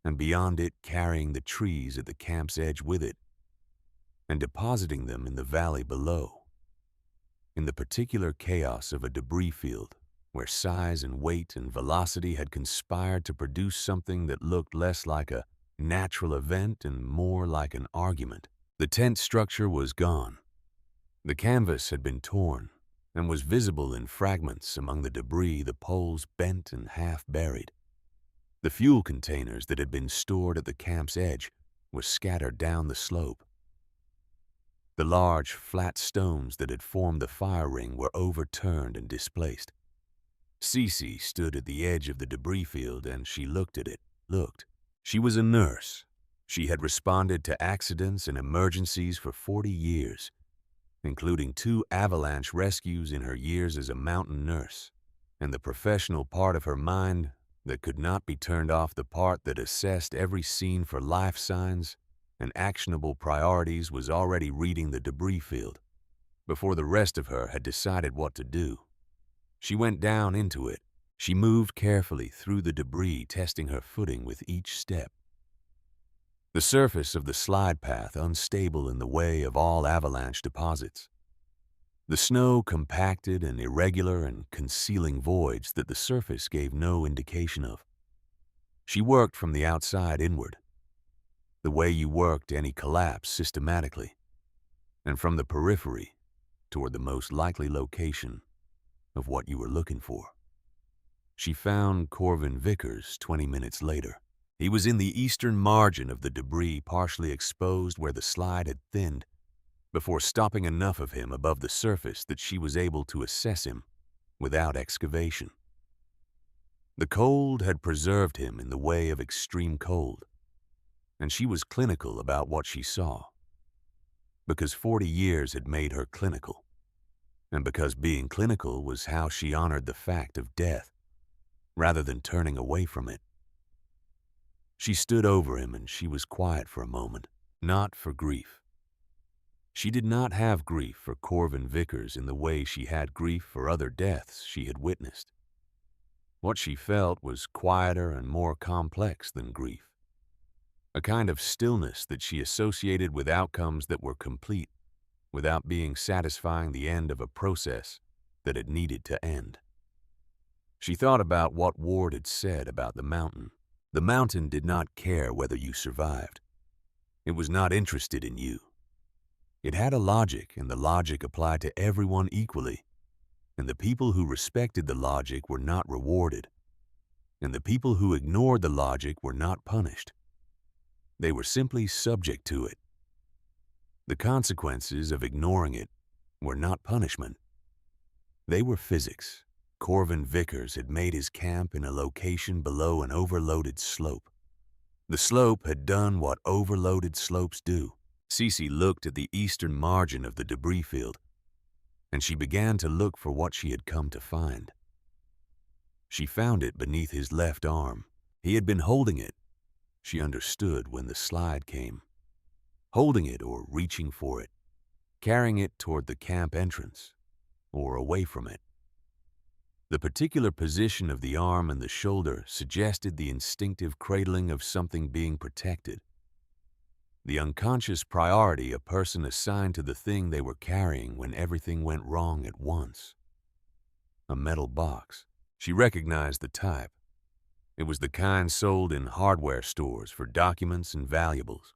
and beyond it, carrying the trees at the camp's edge with it, and depositing them in the valley below, in the particular chaos of a debris field where size and weight and velocity had conspired to produce something that looked less like a natural event and more like an argument. The tent structure was gone. The canvas had been torn and was visible in fragments among the debris, the poles bent and half buried. The fuel containers that had been stored at the camp's edge were scattered down the slope. The large, flat stones that had formed the fire ring were overturned and displaced. Cece stood at the edge of the debris field, and she looked at it, looked. She was a nurse. She had responded to accidents and emergencies for 40 years, including 2 avalanche rescues in her years as a mountain nurse, and the professional part of her mind that could not be turned off, the part that assessed every scene for life signs and actionable priorities, was already reading the debris field before the rest of her had decided what to do. She went down into it. She moved carefully through the debris, testing her footing with each step. The surface of the slide path unstable in the way of all avalanche deposits. The snow compacted and irregular and concealing voids that the surface gave no indication of. She worked from the outside inward, the way you worked any collapse systematically, and from the periphery toward the most likely location of what you were looking for. She found Corvin Vickers 20 minutes later. He was in the eastern margin of the debris, partially exposed where the slide had thinned, before stopping enough of him above the surface that she was able to assess him without excavation. The cold had preserved him in the way of extreme cold, and she was clinical about what she saw, because 40 years had made her clinical, and because being clinical was how she honored the fact of death, rather than turning away from it. She stood over him, and she was quiet for a moment, not for grief. She did not have grief for Corvin Vickers in the way she had grief for other deaths she had witnessed. What she felt was quieter and more complex than grief, a kind of stillness that she associated with outcomes that were complete, without being satisfying the end of a process that had needed to end. She thought about what Ward had said about the mountain. The mountain did not care whether you survived. It was not interested in you. It had a logic, and the logic applied to everyone equally. And the people who respected the logic were not rewarded. And the people who ignored the logic were not punished. They were simply subject to it. The consequences of ignoring it were not punishment. They were physics. Corvin Vickers had made his camp in a location below an overloaded slope. The slope had done what overloaded slopes do. Cece looked at the eastern margin of the debris field, and she began to look for what she had come to find. She found it beneath his left arm. He had been holding it. She understood when the slide came. Holding it or reaching for it, carrying it toward the camp entrance, or away from it. The particular position of the arm and the shoulder suggested the instinctive cradling of something being protected. The unconscious priority a person assigned to the thing they were carrying when everything went wrong at once. A metal box. She recognized the type. It was the kind sold in hardware stores for documents and valuables.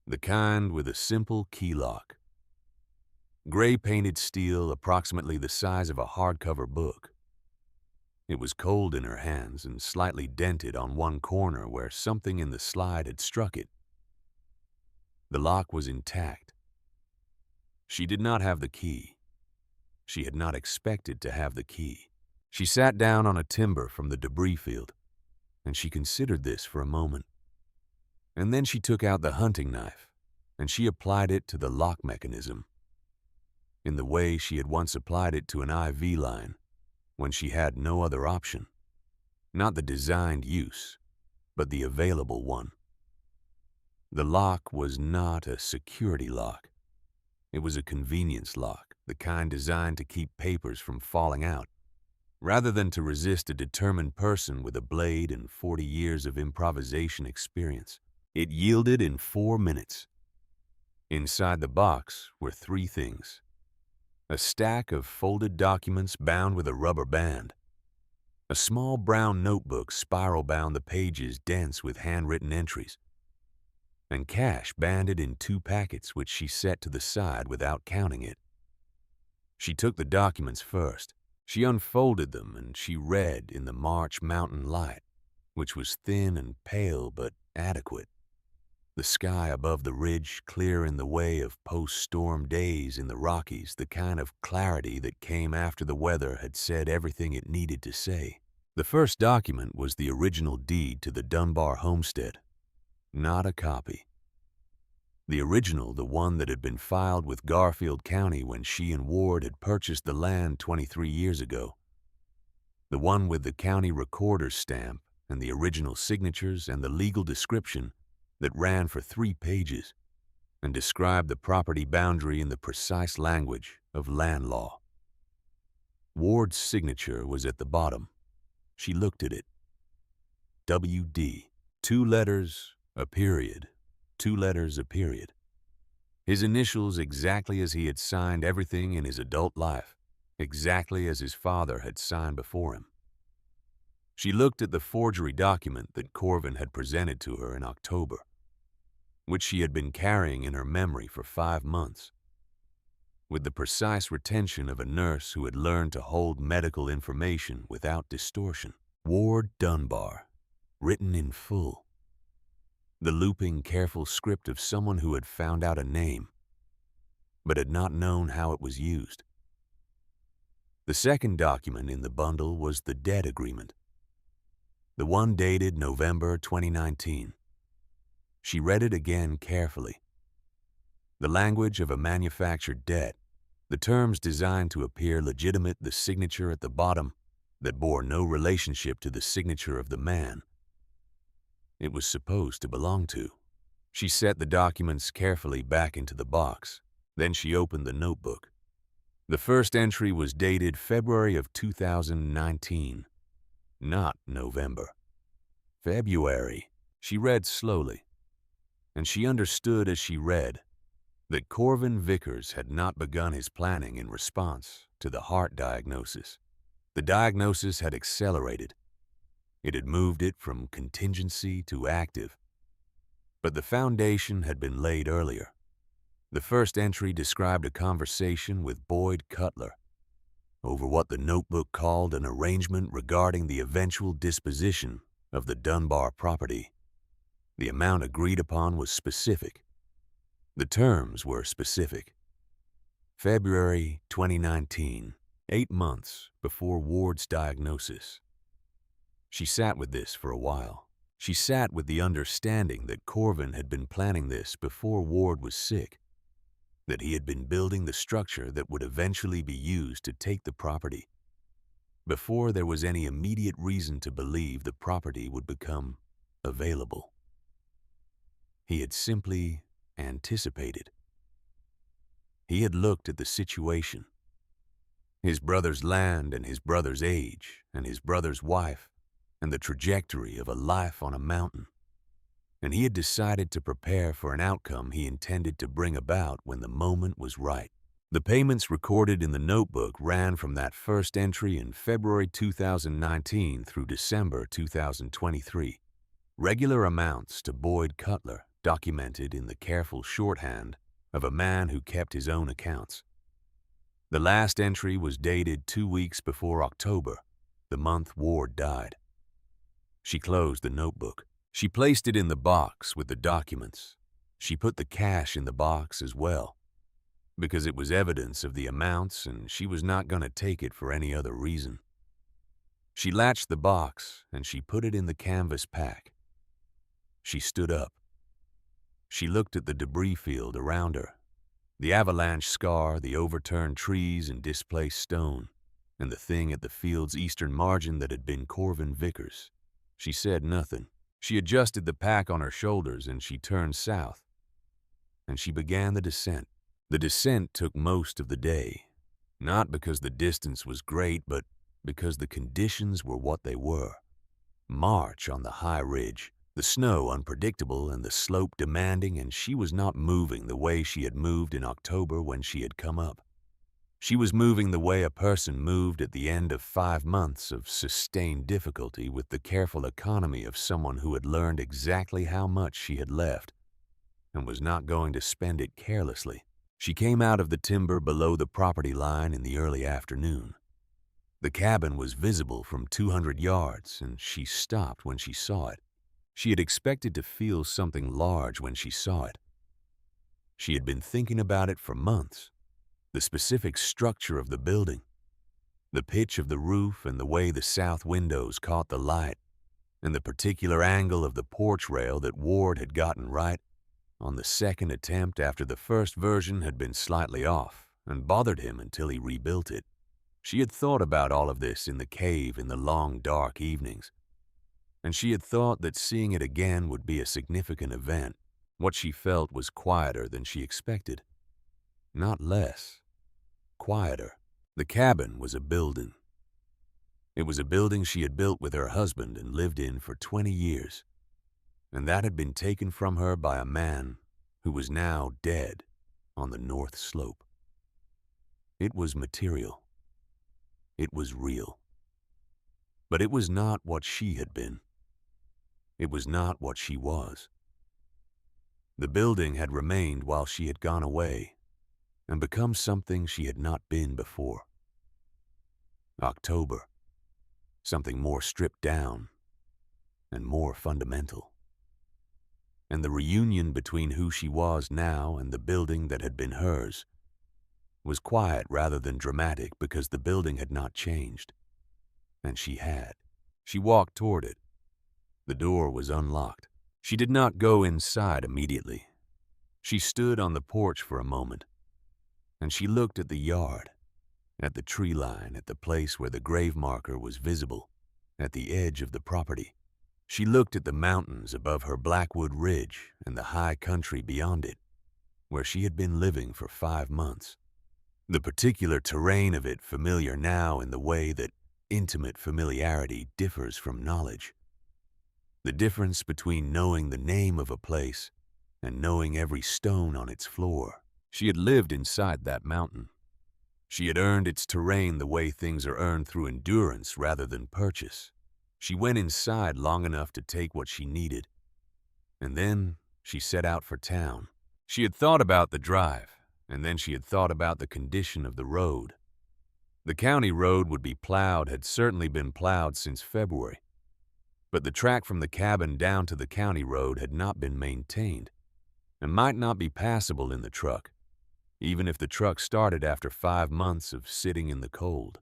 The kind with a simple key lock. Gray-painted steel approximately the size of a hardcover book. It was cold in her hands and slightly dented on one corner where something in the slide had struck it. The lock was intact. She did not have the key. She had not expected to have the key. She sat down on a timber from the debris field, and she considered this for a moment. And then she took out the hunting knife, and she applied it to the lock mechanism, in the way she had once applied it to an IV line, when she had no other option. Not the designed use, but the available one. The lock was not a security lock. It was a convenience lock, the kind designed to keep papers from falling out, rather than to resist a determined person with a blade and 40 years of improvisation experience. It yielded in 4 minutes. Inside the box were 3 things. A stack of folded documents bound with a rubber band. A small brown notebook spiral-bound the pages dense with handwritten entries. And cash banded in 2 packets which she set to the side without counting it. She took the documents first. She unfolded them and she read in the March mountain light, which was thin and pale but adequate. The sky above the ridge clear in the way of post-storm days in the Rockies, the kind of clarity that came after the weather had said everything it needed to say. The first document was the original deed to the Dunbar homestead, not a copy. The original, the one that had been filed with Garfield County when she and Ward had purchased the land 23 years ago. The one with the county recorder's stamp and the original signatures and the legal description that ran for 3 pages and described the property boundary in the precise language of land law. Ward's signature was at the bottom. She looked at it. W.D. 2 letters, a period. 2 letters, a period. His initials exactly as he had signed everything in his adult life, exactly as his father had signed before him. She looked at the forgery document that Corvin had presented to her in October, which she had been carrying in her memory for 5 months, with the precise retention of a nurse who had learned to hold medical information without distortion. Ward Dunbar, written in full. The looping, careful script of someone who had found out a name, but had not known how it was used. The second document in the bundle was the debt agreement, the one dated November 2019. She read it again carefully. The language of a manufactured debt, the terms designed to appear legitimate, the signature at the bottom that bore no relationship to the signature of the man it was supposed to belong to. She set the documents carefully back into the box. Then she opened the notebook. The first entry was dated February of 2019, not November. February. She read slowly, and she understood as she read that Corvin Vickers had not begun his planning in response to the heart diagnosis. The diagnosis had accelerated. It had moved it from contingency to active. But the foundation had been laid earlier. The first entry described a conversation with Boyd Cutler over what the notebook called an arrangement regarding the eventual disposition of the Dunbar property. The amount agreed upon was specific. The terms were specific. February 2019, 8 months before Ward's diagnosis. She sat with this for a while. She sat with the understanding that Corvin had been planning this before Ward was sick, that he had been building the structure that would eventually be used to take the property, before there was any immediate reason to believe the property would become available. He had simply anticipated. He had looked at the situation, his brother's land and his brother's age and his brother's wife and the trajectory of a life on a mountain, and he had decided to prepare for an outcome he intended to bring about when the moment was right. The payments recorded in the notebook ran from that first entry in February 2019 through December 2023. Regular amounts to Boyd Cutler, documented in the careful shorthand of a man who kept his own accounts. The last entry was dated 2 weeks before October, the month Ward died. She closed the notebook. She placed it in the box with the documents. She put the cash in the box as well, because it was evidence of the amounts and she was not going to take it for any other reason. She latched the box and she put it in the canvas pack. She stood up. She looked at the debris field around her, the avalanche scar, the overturned trees and displaced stone, and the thing at the field's eastern margin that had been Corvin Vickers. She said nothing. She adjusted the pack on her shoulders and she turned south, and she began the descent. The descent took most of the day, not because the distance was great, but because the conditions were what they were. March on the high ridge, the snow unpredictable and the slope demanding, and she was not moving the way she had moved in October when she had come up. She was moving the way a person moved at the end of 5 months of sustained difficulty, with the careful economy of someone who had learned exactly how much she had left and was not going to spend it carelessly. She came out of the timber below the property line in the early afternoon. The cabin was visible from 200 yards, and she stopped when she saw it. She had expected to feel something large when she saw it. She had been thinking about it for months. The specific structure of the building, the pitch of the roof and the way the south windows caught the light, and the particular angle of the porch rail that Ward had gotten right on the second attempt after the first version had been slightly off and bothered him until he rebuilt it. She had thought about all of this in the cave in the long, dark evenings, and she had thought that seeing it again would be a significant event. What she felt was quieter than she expected, not less. Quieter. The cabin was a building. It was a building she had built with her husband and lived in for 20 years, and that had been taken from her by a man who was now dead on the north slope. It was material. It was real. But it was not what she had been. It was not what she was. The building had remained while she had gone away and become something she had not been before. October, something more stripped down and more fundamental. And the reunion between who she was now and the building that had been hers was quiet rather than dramatic, because the building had not changed, and she had. She walked toward it. The door was unlocked. She did not go inside immediately. She stood on the porch for a moment, and she looked at the yard, at the tree line, at the place where the grave marker was visible, at the edge of the property. She looked at the mountains above her Blackwood Ridge and the high country beyond it, where she had been living for 5 months. The particular terrain of it familiar now in the way that intimate familiarity differs from knowledge. The difference between knowing the name of a place and knowing every stone on its floor. She had lived inside that mountain. She had earned its terrain the way things are earned through endurance rather than purchase. She went inside long enough to take what she needed, and then she set out for town. She had thought about the drive, and then she had thought about the condition of the road. The county road would be plowed had certainly been plowed since February, but the track from the cabin down to the county road had not been maintained and might not be passable in the truck, even if the truck started after 5 months of sitting in the cold.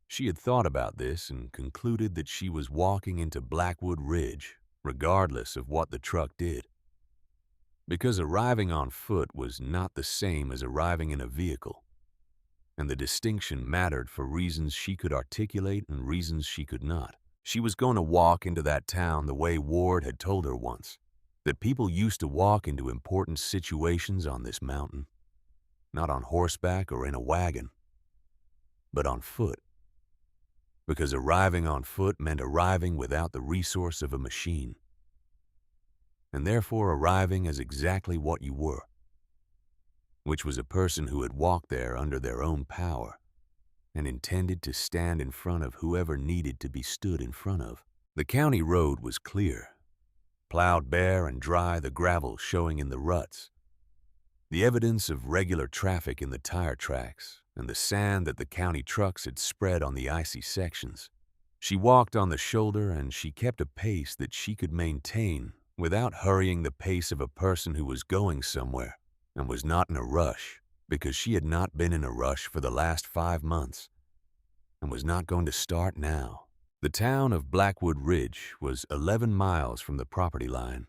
She had thought about this and concluded that she was walking into Blackwood Ridge, regardless of what the truck did. Because arriving on foot was not the same as arriving in a vehicle, and the distinction mattered for reasons she could articulate and reasons she could not. She was going to walk into that town the way Ward had told her once, that people used to walk into important situations on this mountain, not on horseback or in a wagon, but on foot. Because arriving on foot meant arriving without the resource of a machine, and therefore arriving as exactly what you were, which was a person who had walked there under their own power and intended to stand in front of whoever needed to be stood in front of. The county road was clear, plowed bare and dry, the gravel showing in the ruts, the evidence of regular traffic in the tire tracks, and the sand that the county trucks had spread on the icy sections. She walked on the shoulder, and she kept a pace that she could maintain without hurrying the pace of a person who was going somewhere and was not in a rush, because she had not been in a rush for the last 5 months and was not going to start now. The town of Blackwood Ridge was 11 miles from the property line.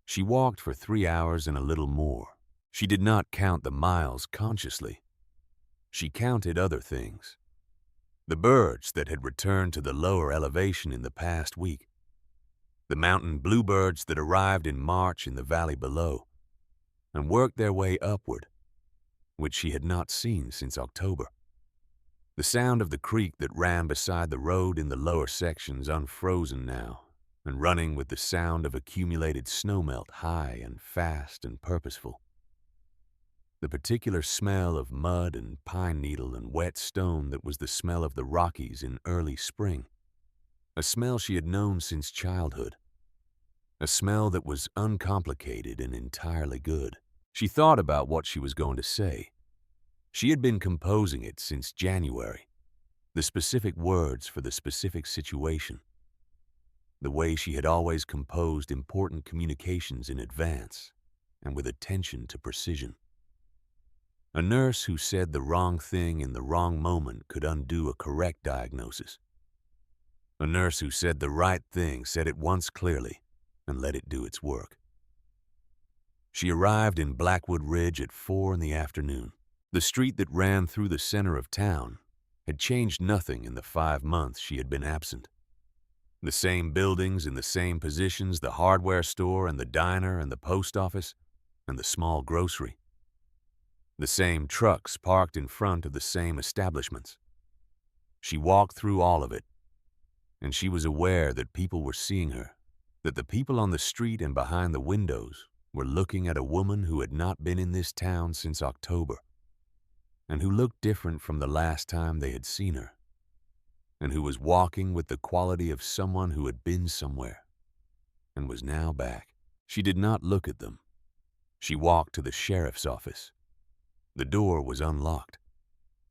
She walked for 3 hours and a little more. She did not count the miles consciously. She counted other things. The birds that had returned to the lower elevation in the past week. The mountain bluebirds that arrived in March in the valley below and worked their way upward, which she had not seen since October. The sound of the creek that ran beside the road in the lower sections, unfrozen now, and running with the sound of accumulated snowmelt, high and fast and purposeful. The particular smell of mud and pine needle and wet stone that was the smell of the Rockies in early spring, a smell she had known since childhood, a smell that was uncomplicated and entirely good. She thought about what she was going to say. She had been composing it since January, the specific words for the specific situation, the way she had always composed important communications in advance and with attention to precision. A nurse who said the wrong thing in the wrong moment could undo a correct diagnosis. A nurse who said the right thing said it once clearly and let it do its work. She arrived in Blackwood Ridge at 4 in the afternoon. The street that ran through the center of town had changed nothing in the 5 months she had been absent. The same buildings in the same positions, the hardware store and the diner and the post office and the small grocery. The same trucks parked in front of the same establishments. She walked through all of it, and she was aware that people were seeing her, that the people on the street and behind the windows were looking at a woman who had not been in this town since October, and who looked different from the last time they had seen her, and who was walking with the quality of someone who had been somewhere and was now back. She did not look at them. She walked to the sheriff's office. The door was unlocked.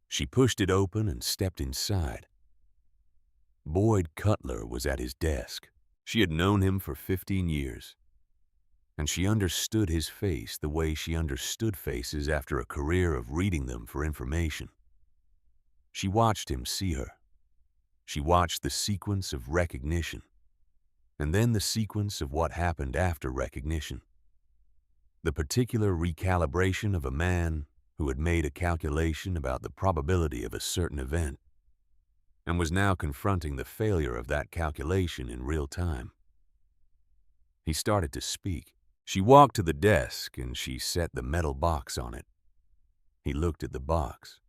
She pushed it open and stepped inside. Boyd Cutler was at his desk. She had known him for 15 years, and she understood his face the way she understood faces after a career of reading them for information. She watched him see her. She watched the sequence of recognition, and then the sequence of what happened after recognition. The particular recalibration of a man who had made a calculation about the probability of a certain event and was now confronting the failure of that calculation in real time. He started to speak. She walked to the desk and she set the metal box on it. He looked at the box.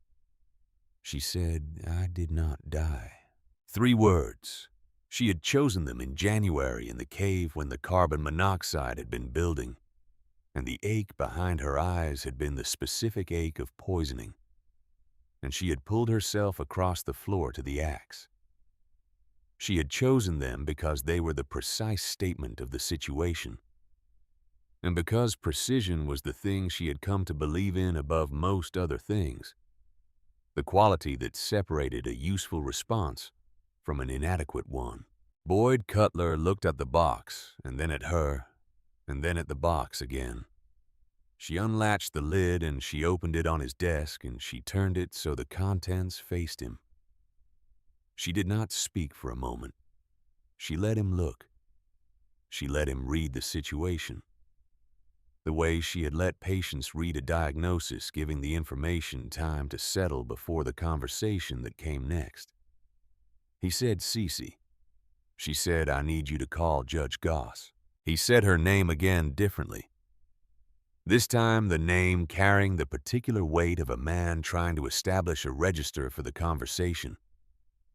She said, "I did not die." 3 words. She had chosen them in January in the cave when the carbon monoxide had been building, and the ache behind her eyes had been the specific ache of poisoning. and she had pulled herself across the floor to the axe. She had chosen them because they were the precise statement of the situation, and because precision was the thing she had come to believe in above most other things, the quality that separated a useful response from an inadequate one. Boyd Cutler looked at the box, and then at her, and then at the box again. She unlatched the lid and she opened it on his desk and she turned it so the contents faced him. She did not speak for a moment. She let him look. She let him read the situation. The way she had let patients read a diagnosis, giving the information time to settle before the conversation that came next. He said, "Cece." She said, "I need you to call Judge Goss." He said her name again differently. This time, the name carrying the particular weight of a man trying to establish a register for the conversation,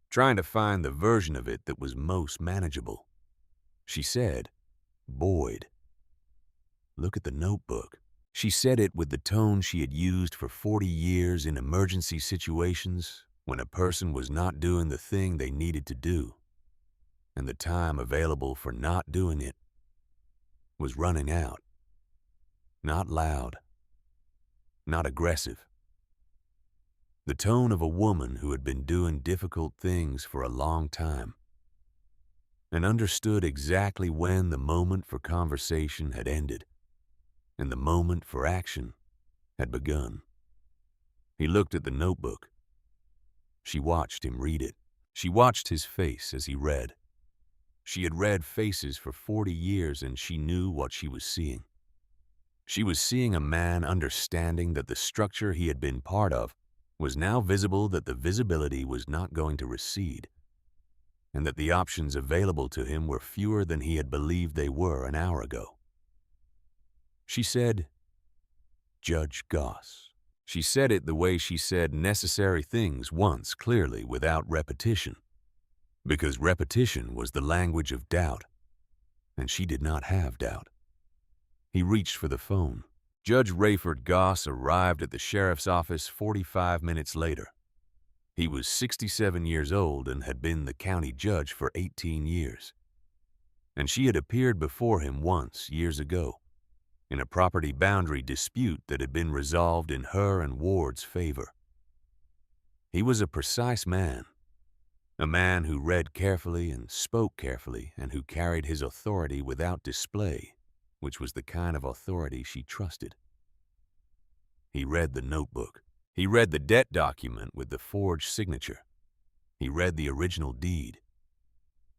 trying to find the version of it that was most manageable. She said, "Boyd, look at the notebook." She said it with the tone she had used for 40 years in emergency situations when a person was not doing the thing they needed to do, and the time available for not doing it was running out. Not loud, not aggressive. The tone of a woman who had been doing difficult things for a long time and understood exactly when the moment for conversation had ended and the moment for action had begun. He looked at the notebook. She watched him read it. She watched his face as he read. She had read faces for 40 years and she knew what she was seeing. She was seeing a man understanding that the structure he had been part of was now visible, that the visibility was not going to recede, and that the options available to him were fewer than he had believed they were an hour ago. She said, "Judge Goss." She said it the way she said necessary things once, clearly, without repetition, because repetition was the language of doubt, and she did not have doubt. He reached for the phone. Judge Rayford Goss arrived at the sheriff's office 45 minutes later. He was 67 years old and had been the county judge for 18 years. And she had appeared before him once, years ago, in a property boundary dispute that had been resolved in her and Ward's favor. He was a precise man, a man who read carefully and spoke carefully and who carried his authority without display, which was the kind of authority she trusted. He read the notebook. He read the debt document with the forged signature. He read the original deed.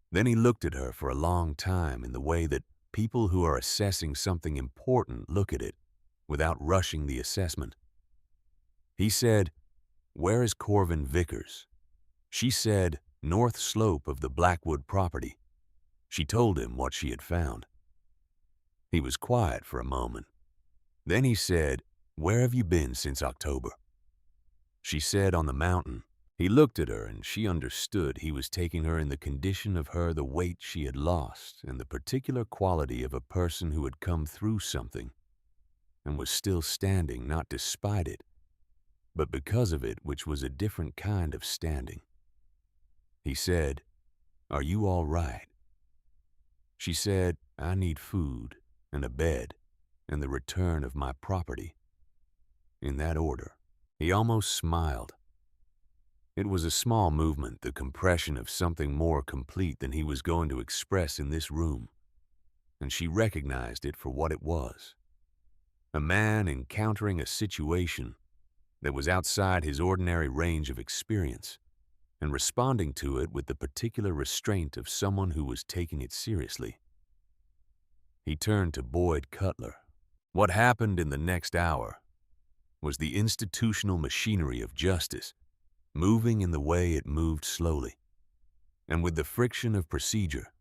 Then he looked at her for a long time in the way that people who are assessing something important look at it, without rushing the assessment. He said, "Where is Corvin Vickers?" She said, "North slope of the Blackwood property." She told him what she had found. He was quiet for a moment. Then he said, "Where have you been since October?" She said, "On the mountain." He looked at her and she understood he was taking her in the condition of her, the weight she had lost, and the particular quality of a person who had come through something and was still standing, not despite it, but because of it, which was a different kind of standing. He said, "Are you all right?" She said, "I need food and a bed and the return of my property." In that order. He almost smiled. It was a small movement, the compression of something more complete than he was going to express in this room, and she recognized it for what it was. A man encountering a situation that was outside his ordinary range of experience and responding to it with the particular restraint of someone who was taking it seriously. He turned to Boyd Cutler. What happened in the next hour was the institutional machinery of justice moving in the way it moved slowly, and with the friction of procedure,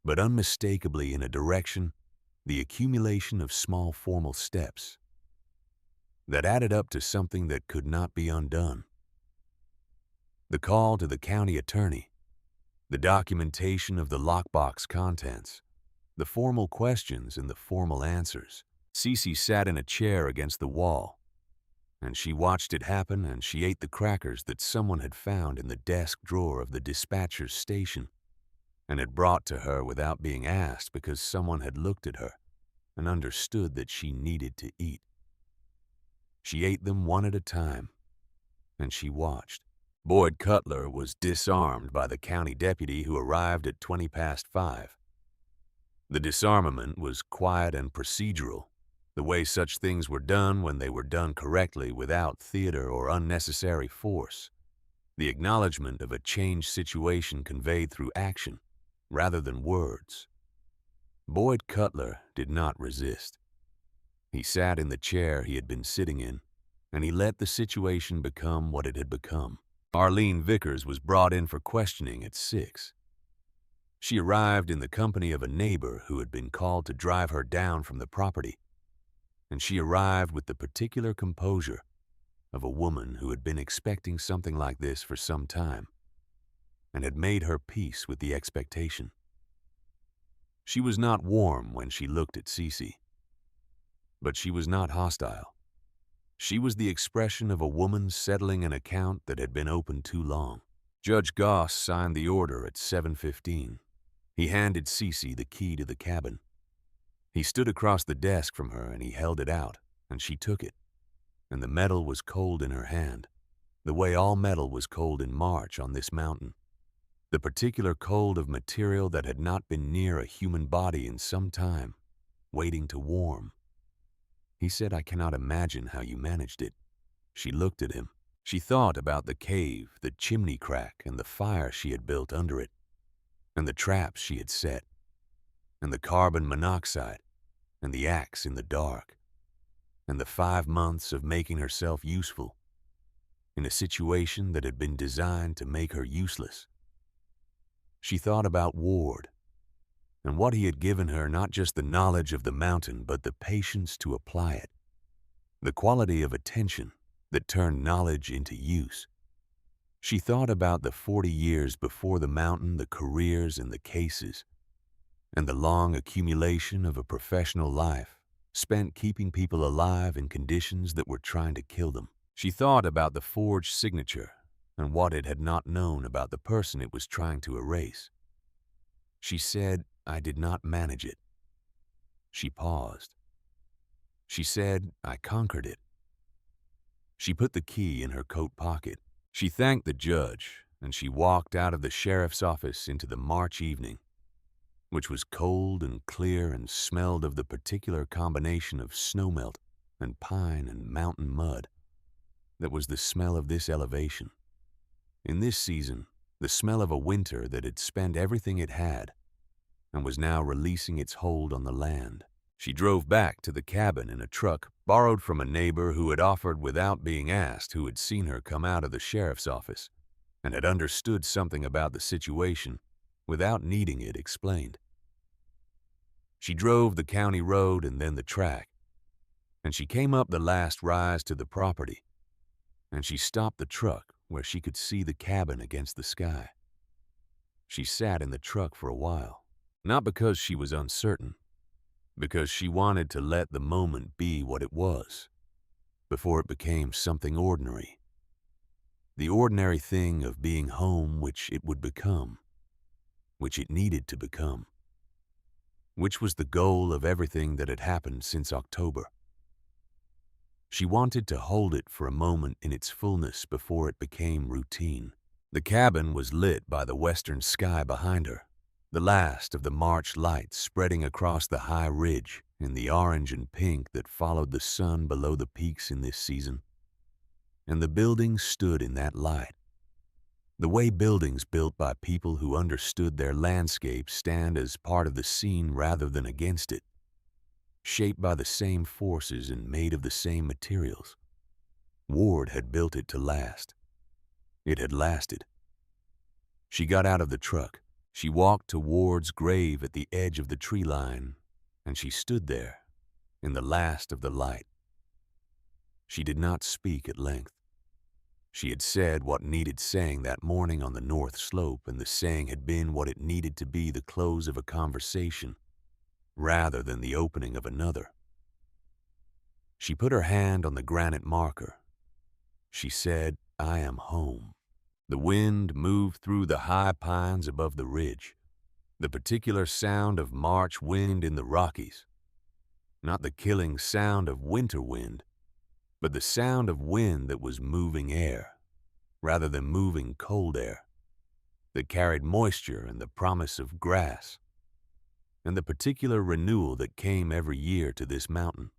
but unmistakably in a direction, the accumulation of small formal steps that added up to something that could not be undone. The call to the county attorney, the documentation of the lockbox contents, the formal questions and the formal answers. Cece sat in a chair against the wall, and she watched it happen, and she ate the crackers that someone had found in the desk drawer of the dispatcher's station and had brought to her without being asked because someone had looked at her and understood that she needed to eat. She ate them one at a time, and she watched. Boyd Cutler was disarmed by the county deputy who arrived at 5:20. The disarmament was quiet and procedural, the way such things were done when they were done correctly without theater or unnecessary force. The acknowledgement of a changed situation conveyed through action, rather than words. Boyd Cutler did not resist. He sat in the chair he had been sitting in, and he let the situation become what it had become. Arlene Vickers was brought in for questioning at 6. She arrived in the company of a neighbor who had been called to drive her down from the property, and she arrived with the particular composure of a woman who had been expecting something like this for some time and had made her peace with the expectation. She was not warm when she looked at Cece, but she was not hostile. She was the expression of a woman settling an account that had been open too long. Judge Goss signed the order at 7:15. He handed Cece the key to the cabin. He stood across the desk from her and he held it out, and she took it. And the metal was cold in her hand, the way all metal was cold in March on this mountain. The particular cold of material that had not been near a human body in some time, waiting to warm. He said, "I cannot imagine how you managed it." She looked at him. She thought about the cave, the chimney crack, and the fire she had built under it, and the traps she had set, and the carbon monoxide, and the axe in the dark, and the 5 months of making herself useful in a situation that had been designed to make her useless. She thought about Ward, and what he had given her, not just the knowledge of the mountain, but the patience to apply it, the quality of attention that turned knowledge into use. She thought about the 40 years before the mountain, the careers and the cases, and the long accumulation of a professional life spent keeping people alive in conditions that were trying to kill them. She thought about the forged signature and what it had not known about the person it was trying to erase. She said, "I did not manage it." She paused. She said, "I conquered it." She put the key in her coat pocket. She thanked the judge, and she walked out of the sheriff's office into the March evening, which was cold and clear and smelled of the particular combination of snowmelt and pine and mountain mud that was the smell of this elevation. In this season, the smell of a winter that had spent everything it had and was now releasing its hold on the land. She drove back to the cabin in a truck borrowed from a neighbor who had offered without being asked, who had seen her come out of the sheriff's office and had understood something about the situation without needing it explained. She drove the county road and then the track, and she came up the last rise to the property, and she stopped the truck where she could see the cabin against the sky. She sat in the truck for a while, not because she was uncertain, because she wanted to let the moment be what it was, before it became something ordinary. The ordinary thing of being home which it would become, which it needed to become, which was the goal of everything that had happened since October. She wanted to hold it for a moment in its fullness before it became routine. The cabin was lit by the western sky behind her, the last of the March lights spreading across the high ridge in the orange and pink that followed the sun below the peaks in this season. And the buildings stood in that light, the way buildings built by people who understood their landscape stand as part of the scene rather than against it, shaped by the same forces and made of the same materials. Ward had built it to last. It had lasted. She got out of the truck. She walked to Ward's grave at the edge of the tree line, and she stood there in the last of the light. She did not speak at length. She had said what needed saying that morning on the north slope, and the saying had been what it needed to be, the close of a conversation, rather than the opening of another. She put her hand on the granite marker She said, "I am home." The wind moved through the high pines above the ridge, the particular sound of March wind in the Rockies. Not the killing sound of winter wind, but the sound of wind that was moving air, rather than moving cold air, that carried moisture and the promise of grass, and the particular renewal that came every year to this mountain,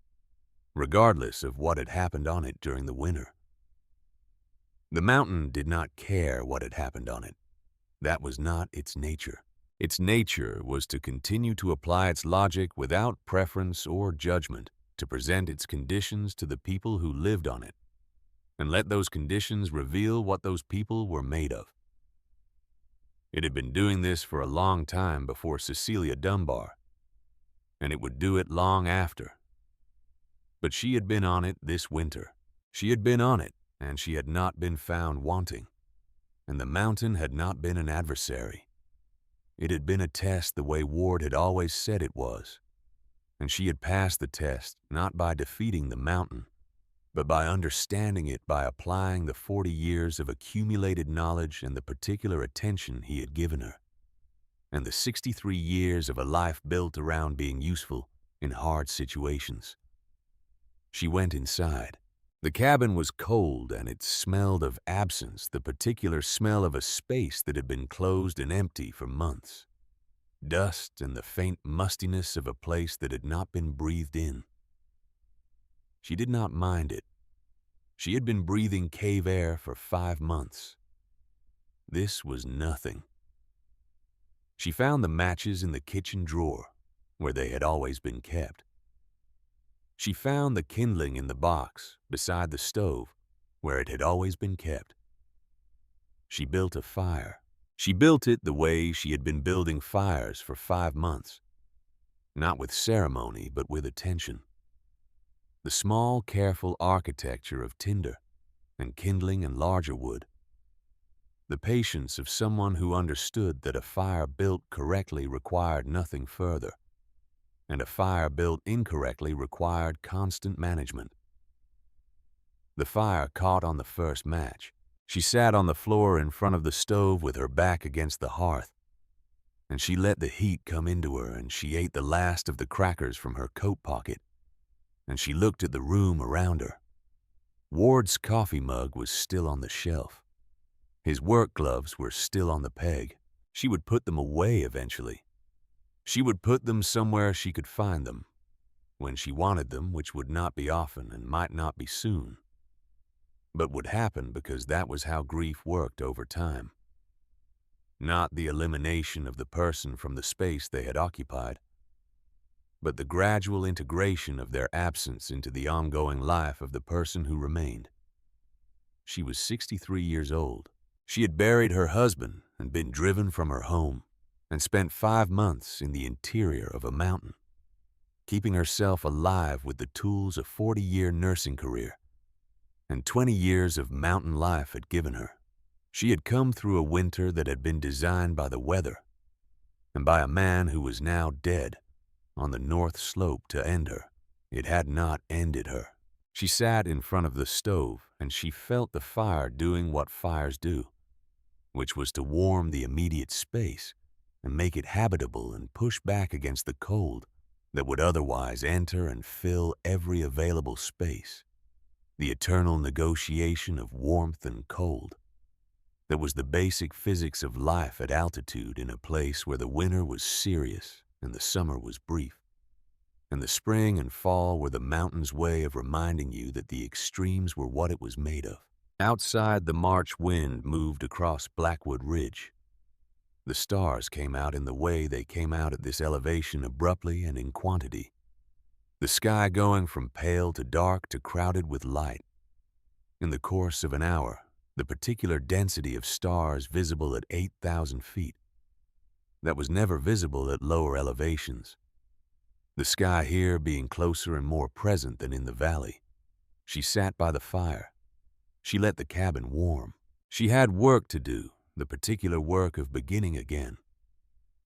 regardless of what had happened on it during the winter. The mountain did not care what had happened on it. That was not its nature. Its nature was to continue to apply its logic without preference or judgment, to present its conditions to the people who lived on it, and let those conditions reveal what those people were made of. It had been doing this for a long time before Cecilia Dunbar, and it would do it long after. But she had been on it this winter. She had been on it, and she had not been found wanting, and the mountain had not been an adversary. It had been a test the way Ward had always said it was, and she had passed the test not by defeating the mountain, but by understanding it, by applying the 40 years of accumulated knowledge and the particular attention he had given her, and the 63 years of a life built around being useful in hard situations. She went inside. The cabin was cold, and it smelled of absence, the particular smell of a space that had been closed and empty for months. Dust and the faint mustiness of a place that had not been breathed in. She did not mind it. She had been breathing cave air for 5 months. This was nothing. She found the matches in the kitchen drawer, where they had always been kept. She found the kindling in the box beside the stove, where it had always been kept. She built a fire. She built it the way she had been building fires for 5 months, not with ceremony, but with attention. The small, careful architecture of tinder and kindling and larger wood. The patience of someone who understood that a fire built correctly required nothing further, and a fire built incorrectly required constant management. The fire caught on the first match. She sat on the floor in front of the stove with her back against the hearth, and she let the heat come into her, and she ate the last of the crackers from her coat pocket, and she looked at the room around her. Ward's coffee mug was still on the shelf. His work gloves were still on the peg. She would put them away eventually. She would put them somewhere she could find them, when she wanted them, which would not be often and might not be soon, but would happen because that was how grief worked over time. Not the elimination of the person from the space they had occupied, but the gradual integration of their absence into the ongoing life of the person who remained. She was 63 years old. She had buried her husband and been driven from her home, and spent 5 months in the interior of a mountain, keeping herself alive with the tools a 40-year nursing career and 20 years of mountain life had given her. She had come through a winter that had been designed by the weather and by a man who was now dead on the north slope to end her. It had not ended her. She sat in front of the stove, and she felt the fire doing what fires do, which was to warm the immediate space and make it habitable and push back against the cold that would otherwise enter and fill every available space. The eternal negotiation of warmth and cold that was the basic physics of life at altitude in a place where the winter was serious and the summer was brief, and the spring and fall were the mountain's way of reminding you that the extremes were what it was made of. Outside, the March wind moved across Blackwood Ridge. The stars came out in the way they came out at this elevation abruptly and in quantity, the sky going from pale to dark to crowded with light. In the course of an hour, the particular density of stars visible at 8,000 feet that was never visible at lower elevations. The sky here being closer and more present than in the valley. She sat by the fire. She let the cabin warm. She had work to do, the particular work of beginning again,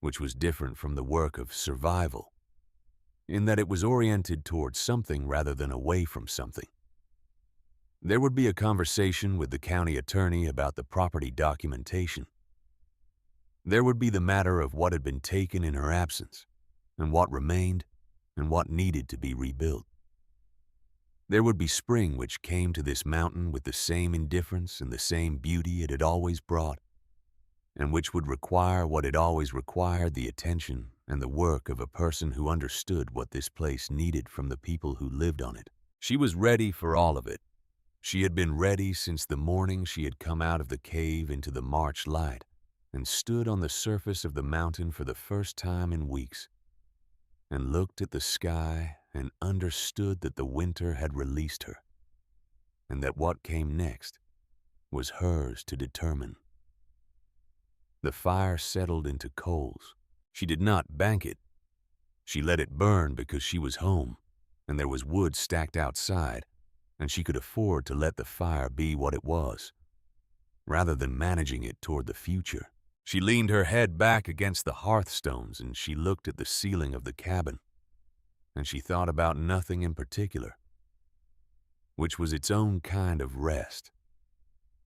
which was different from the work of survival, in that it was oriented towards something rather than away from something. There would be a conversation with the county attorney about the property documentation. There would be the matter of what had been taken in her absence, and what remained, and what needed to be rebuilt. There would be spring, which came to this mountain with the same indifference and the same beauty it had always brought, and which would require what it always required, the attention and the work of a person who understood what this place needed from the people who lived on it. She was ready for all of it. She had been ready since the morning she had come out of the cave into the March light and stood on the surface of the mountain for the first time in weeks, and looked at the sky and understood that the winter had released her, and that what came next was hers to determine. The fire settled into coals. She did not bank it. She let it burn because she was home, and there was wood stacked outside, and she could afford to let the fire be what it was, rather than managing it toward the future. She leaned her head back against the hearthstones, and she looked at the ceiling of the cabin, and she thought about nothing in particular, which was its own kind of rest,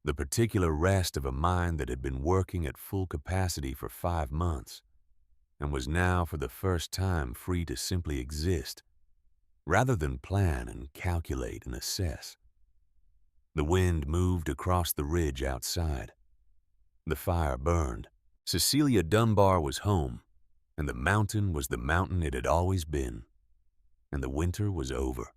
the particular rest of a mind that had been working at full capacity for 5 months, and was now for the first time free to simply exist, rather than plan and calculate and assess. The wind moved across the ridge outside. The fire burned. Cecilia Dunbar was home, and the mountain was the mountain it had always been, and the winter was over.